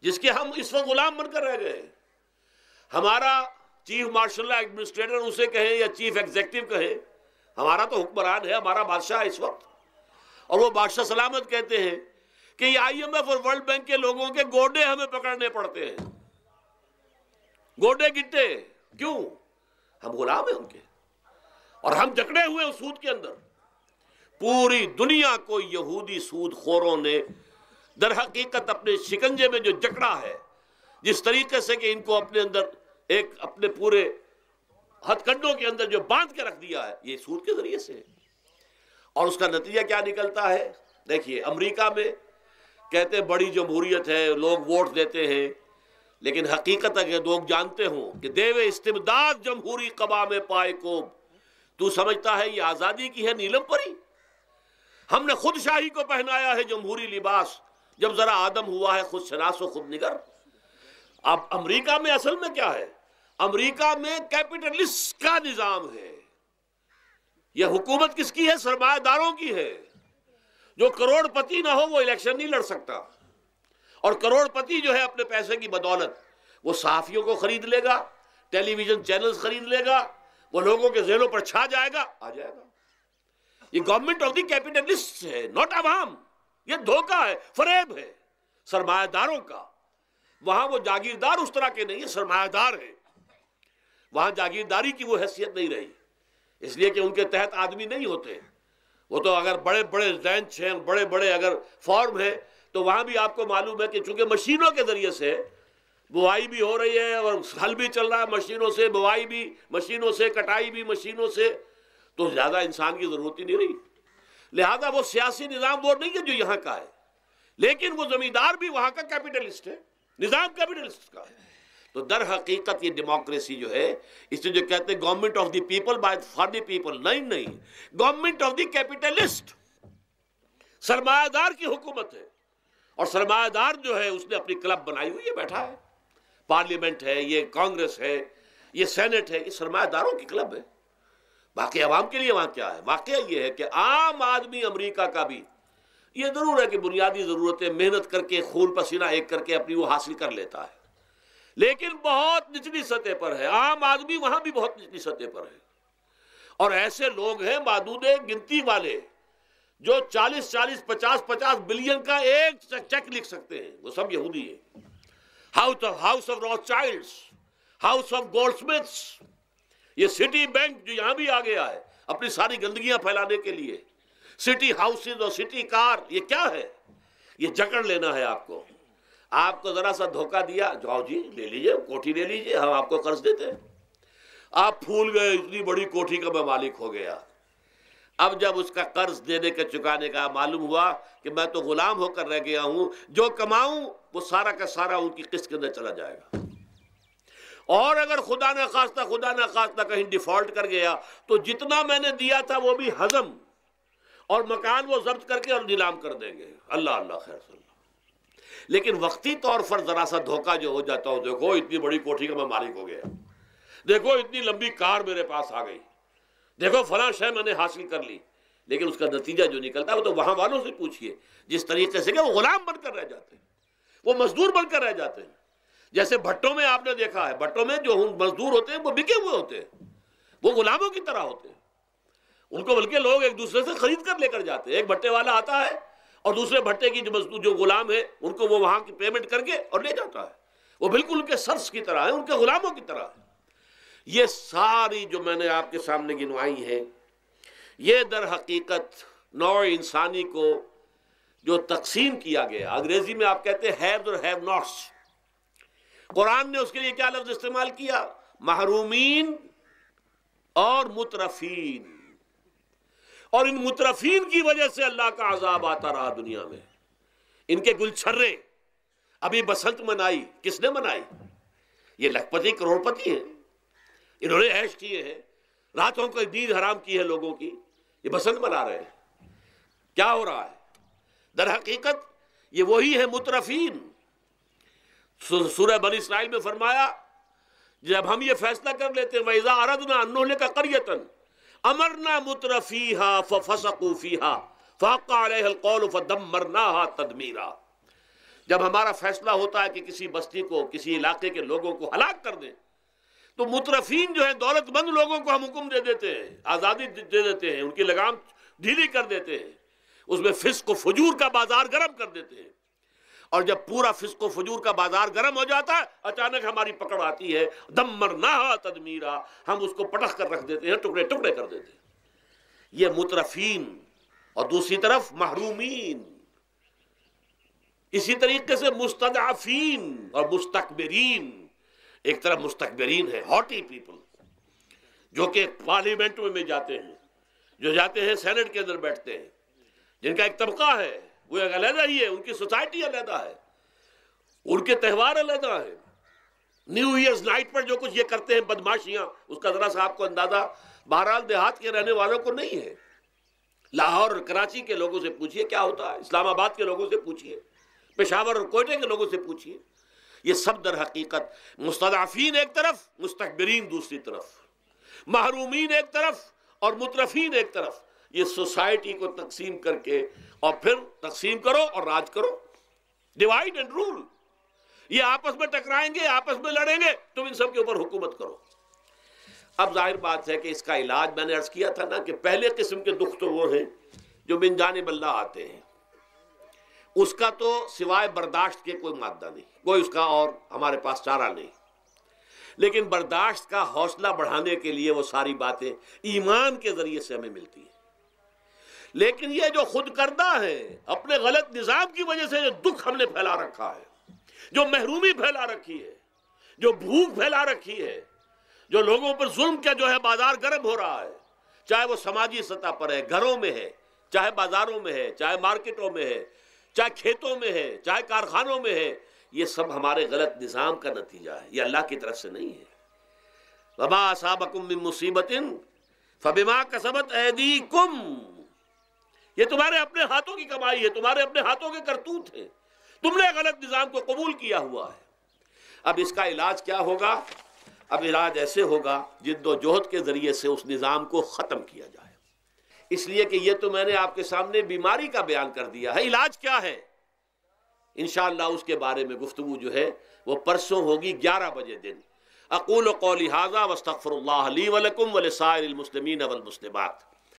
جس کے ہم اس وقت غلام بن کر رہ گئے. ہمارا چیف مارشل ایڈمنسٹریٹر اسے کہیں یا چیف ایگزیکٹو کہیں، ہمارا تو حکمران ہے، ہمارا بادشاہ ہے اس وقت. اور وہ بادشاہ سلامت کہتے ہیں کہ یہ IMF اور ورلڈ بینک کے لوگوں کے گوڈے ہمیں پکڑنے پڑتے ہیں، گوڈے گٹے. کیوں؟ ہم غلام ہیں ان کے، اور ہم جکڑے ہوئے اس سود کے اندر. پوری دنیا کو یہودی سود خوروں نے در حقیقت اپنے شکنجے میں جو جکڑا ہے، جس طریقے سے کہ ان کو اپنے اندر ایک اپنے پورے ہتھ کنڈوں کے اندر جو باندھ کے رکھ دیا ہے، یہ سود کے ذریعے سے. اور اس کا نتیجہ کیا نکلتا ہے؟ دیکھیے، امریکہ میں کہتے ہیں بڑی جمہوریت ہے، لوگ ووٹ دیتے ہیں، لیکن حقیقت اگر لوگ جانتے ہوں کہ دیو استبداد جمہوری قبا میں پائے کوب، تو سمجھتا ہے یہ آزادی کی ہے نیلم پری. ہم نے خود شاہی کو پہنایا ہے جمہوری لباس، جب ذرا آدم ہوا ہے خود شناس و خود نگر. اب امریکہ میں اصل میں کیا ہے؟ امریکہ میں کیپٹلسٹ کا نظام ہے. یہ حکومت کس کی ہے؟ سرمایہ داروں کی ہے. جو کروڑ پتی نہ ہو وہ الیکشن نہیں لڑ سکتا، اور کروڑ پتی جو ہے اپنے پیسے کی بدولت وہ صحافیوں کو خرید لے گا، ٹیلی ویژن چینلز خرید لے گا، وہ لوگوں کے ذہنوں پر چھا جائے گا، آ جائے گا. یہ گورنمنٹ آف دی کیپٹلسٹ ہے، ناٹ عوام. یہ دھوکہ ہے، فریب ہے سرمایہ داروں کا. وہاں وہ جاگیردار اس طرح کے نہیں ہیں، سرمایہ دار ہیں. وہاں جاگیرداری کی وہ حیثیت نہیں رہی، اس لیے کہ ان کے تحت آدمی نہیں ہوتے. وہ تو اگر بڑے بڑے رینچ ہیں، بڑے بڑے اگر فارم ہیں، تو وہاں بھی آپ کو معلوم ہے کہ چونکہ مشینوں کے ذریعے سے بوائی بھی ہو رہی ہے اور ہل بھی چل رہا ہے مشینوں سے، بوائی بھی مشینوں سے، کٹائی بھی مشینوں سے، تو زیادہ انسان کی ضرورت ہی نہیں رہی. لہذا وہ سیاسی نظام وہ نہیں ہے جو یہاں کا ہے، لیکن وہ زمیندار بھی وہاں کا کیپٹلسٹ ہے، نظام کیپٹلسٹ کا ہے. تو در حقیقت یہ ڈیموکریسی جو ہے، اس سے جو کہتے ہیں government of the people by for the people, نہیں، گورنمنٹ آف دی کیپٹلسٹ، سرمایہ دار کی حکومت ہے. اور سرمایہ دار جو ہے اس نے اپنی کلب بنائی ہوئی ہے، بیٹھا ہے، پارلیمنٹ ہے، یہ کانگریس ہے، یہ سینٹ ہے، یہ سرمایہ داروں کی کلب ہے. باقی عوام کے لیے وہاں کیا ہے؟ واقعہ یہ ہے کہ عام آدمی امریکہ کا بھی یہ ضرور ہے کہ بنیادی ضرورتیں محنت کر کے خون پسینہ ایک کر کے اپنی وہ حاصل کر لیتا ہے، لیکن بہت نچلی سطح پر ہے. عام آدمی وہاں بھی بہت نچلی سطح پر ہے. اور ایسے لوگ ہیں معدود گنتی والے جو 40 50 بلین کا ایک چیک لکھ سکتے ہیں، وہ سب یہودی ہیں. House of Rothschilds, house of Goldsmiths, یہ سٹی بینک جو یہاں بھی آ گیا ہے اپنی ساری گندگیاں پھیلانے کے لیے، سٹی ہاؤسز اور سٹی کار، یہ کیا ہے؟ یہ جکڑ لینا ہے آپ کو. آپ کو ذرا سا دھوکہ دیا، جاؤ جی لے لیجئے، کوٹھی لے لیجئے، ہم آپ کو قرض دیتے ہیں. آپ پھول گئے، اتنی بڑی کوٹھی کا میں مالک ہو گیا. اب جب اس کا قرض دینے کا چکانے کا معلوم ہوا کہ میں تو غلام ہو کر رہ گیا ہوں، جو کماؤں وہ سارا کا سارا ان کی قسط کے اندر چلا جائے گا. اور اگر خدا نہ خواستہ کہیں ڈیفالٹ کر گیا تو جتنا میں نے دیا تھا وہ بھی ہضم، اور مکان وہ ضبط کر کے اور نیلام کر دیں گے. اللہ خیر صلی اللہ. لیکن وقتی طور پر ذرا سا دھوکہ جو ہو جاتا ہو، دیکھو اتنی بڑی کوٹھی کا میں مالک ہو گیا، دیکھو اتنی لمبی کار میرے پاس آ گئی، دیکھو فلاں شے میں نے حاصل کر لی، لیکن اس کا نتیجہ جو نکلتا ہے وہ تو وہاں والوں سے پوچھئے جس طریقے سے کہ وہ غلام بن کر رہ جاتے ہیں، وہ مزدور بن کر رہ جاتے ہیں. جیسے بھٹوں میں آپ نے دیکھا ہے، بھٹوں میں جو مزدور ہوتے ہیں وہ بکے ہوئے ہوتے ہیں، وہ غلاموں کی طرح ہوتے ہیں. ان کو بلکہ لوگ ایک دوسرے سے خرید کر لے کر جاتے ہیں. ایک بھٹے والا آتا ہے اور دوسرے بھٹے کی جو مزدور جو غلام ہے ان کو وہ وہاں کی پیمنٹ کر کے اور لے جاتا ہے. وہ بالکل ان کے سرس کی طرح ہے، ان کے غلاموں کی طرح ہے. یہ ساری جو میں نے آپ کے سامنے گنوائی ہیں، یہ در حقیقت نوع انسانی کو جو تقسیم کیا گیا، انگریزی میں آپ کہتے ہیں ہیوز اور ہیو ناٹس. قرآن نے اس کے لیے کیا لفظ استعمال کیا؟ محرومین اور مترفین. اور ان مترفین کی وجہ سے اللہ کا عذاب آتا رہا دنیا میں. ان کے گلچھرے ابھی بسنت منائی، کس نے منائی؟ یہ لکھپتی کروڑ پتی ہیں، انہوں نے عیش کیے ہیں، راتوں کو نیند حرام کی ہے لوگوں کی، یہ بسنت منا رہے ہیں. کیا ہو رہا ہے؟ در حقیقت یہ وہی ہے مترفین. سورہ بنی اسرائیل میں فرمایا جب ہم یہ فیصلہ کر لیتے ہیں وَإِذَا أَرَدْنَا أَن نُهْلِكَ قَرْيَةً امرنا مترفیہا ففسقوا فیہا فحق علیہ القول فدمرناہا تدمیرا. جب ہمارا فیصلہ ہوتا ہے کہ کسی بستی کو، کسی علاقے کے لوگوں کو ہلاک کر دیں، تو مترفین جو ہیں، دولت مند لوگوں کو ہم حکم دے دیتے ہیں، آزادی دے دیتے ہیں، ان کی لگام ڈھیلی کر دیتے ہیں، اس میں فسق و فجور کا بازار گرم کر دیتے ہیں. اور جب پورا فسق و فجور کا بازار گرم ہو جاتا ہے، اچانک ہماری پکڑ آتی ہے، دمرناہا تدمیرا، ہم اس کو پٹخ کر رکھ دیتے ہیں، ٹکڑے ٹکڑے کر دیتے ہیں. یہ مترفین. اور دوسری طرف محرومین. اسی طریقے سے مستضعفین اور مستکبرین. ایک طرف مستکبرین ہے، ہاٹی پیپل، جو کہ پارلیمنٹ میں جاتے ہیں، جو جاتے ہیں سینٹ کے اندر بیٹھتے ہیں، جن کا ایک طبقہ ہے، وہ ایک علیحدہ ہی ہے، ان کی سوسائٹی علیحدہ ہے، ان کے تہوار علیحدہ ہے. نیو ایئرز نائٹ پر جو کچھ یہ کرتے ہیں بدماشیاں، اس کا ذرا سا آپ کو اندازہ بہرحال دیہات کے رہنے والوں کو نہیں ہے. لاہور اور کراچی کے لوگوں سے پوچھئے کیا ہوتا ہے، اسلام آباد کے لوگوں سے پوچھئے، پشاور اور کوئٹہ کے لوگوں سے پوچھئے. یہ سب در حقیقت مستضعفین ایک طرف، مستکبرین دوسری طرف، محرومین ایک طرف اور مترفین ایک طرف. یہ سوسائٹی کو تقسیم کر کے، اور پھر تقسیم کرو اور راج کرو، ڈیوائیڈ اینڈ رول. یہ آپس میں ٹکرائیں گے، آپس میں لڑیں گے، تم ان سب کے اوپر حکومت کرو. اب ظاہر بات ہے کہ اس کا علاج میں نے عرض کیا تھا نا کہ پہلے قسم کے دکھ تو وہ ہیں جو من جانب اللہ آتے ہیں، اس کا تو سوائے برداشت کے کوئی مادہ نہیں، کوئی اس کا اور ہمارے پاس چارہ نہیں. لیکن برداشت کا حوصلہ بڑھانے کے لیے وہ ساری باتیں ایمان کے ذریعے سے ہمیں ملتی ہیں. لیکن یہ جو خود کردہ ہے، اپنے غلط نظام کی وجہ سے جو دکھ ہم نے پھیلا رکھا ہے، جو محرومی پھیلا رکھی ہے، جو بھوک پھیلا رکھی ہے، جو لوگوں پر ظلم کا جو ہے بازار گرم ہو رہا ہے، چاہے وہ سماجی سطح پر ہے، گھروں میں ہے، چاہے بازاروں میں ہے، چاہے مارکیٹوں میں ہے، چاہے کھیتوں میں ہے، چاہے کارخانوں میں ہے، یہ سب ہمارے غلط نظام کا نتیجہ ہے، یہ اللہ کی طرف سے نہیں ہے. وما اصابکم من مصیبت فبما کسبت ایدیکم، یہ تمہارے اپنے ہاتھوں کی کمائی ہے، تمہارے اپنے ہاتھوں کے کرتوت ہیں، تم نے غلط نظام کو قبول کیا ہوا ہے. اب اس کا علاج کیا ہوگا؟ اب علاج ایسے ہوگا جد و جہد کے ذریعے سے اس نظام کو ختم کیا جائے. اس لیے کہ یہ تو میں نے آپ کے سامنے بیماری کا بیان کر دیا ہے، علاج کیا ہے انشاءاللہ اس کے بارے میں گفتگو جو ہے وہ پرسوں ہوگی 11 بجے دن. اقول قولی ھذا واستغفر اللہ لی ولکم ولسائر المسلمین والمسلمات.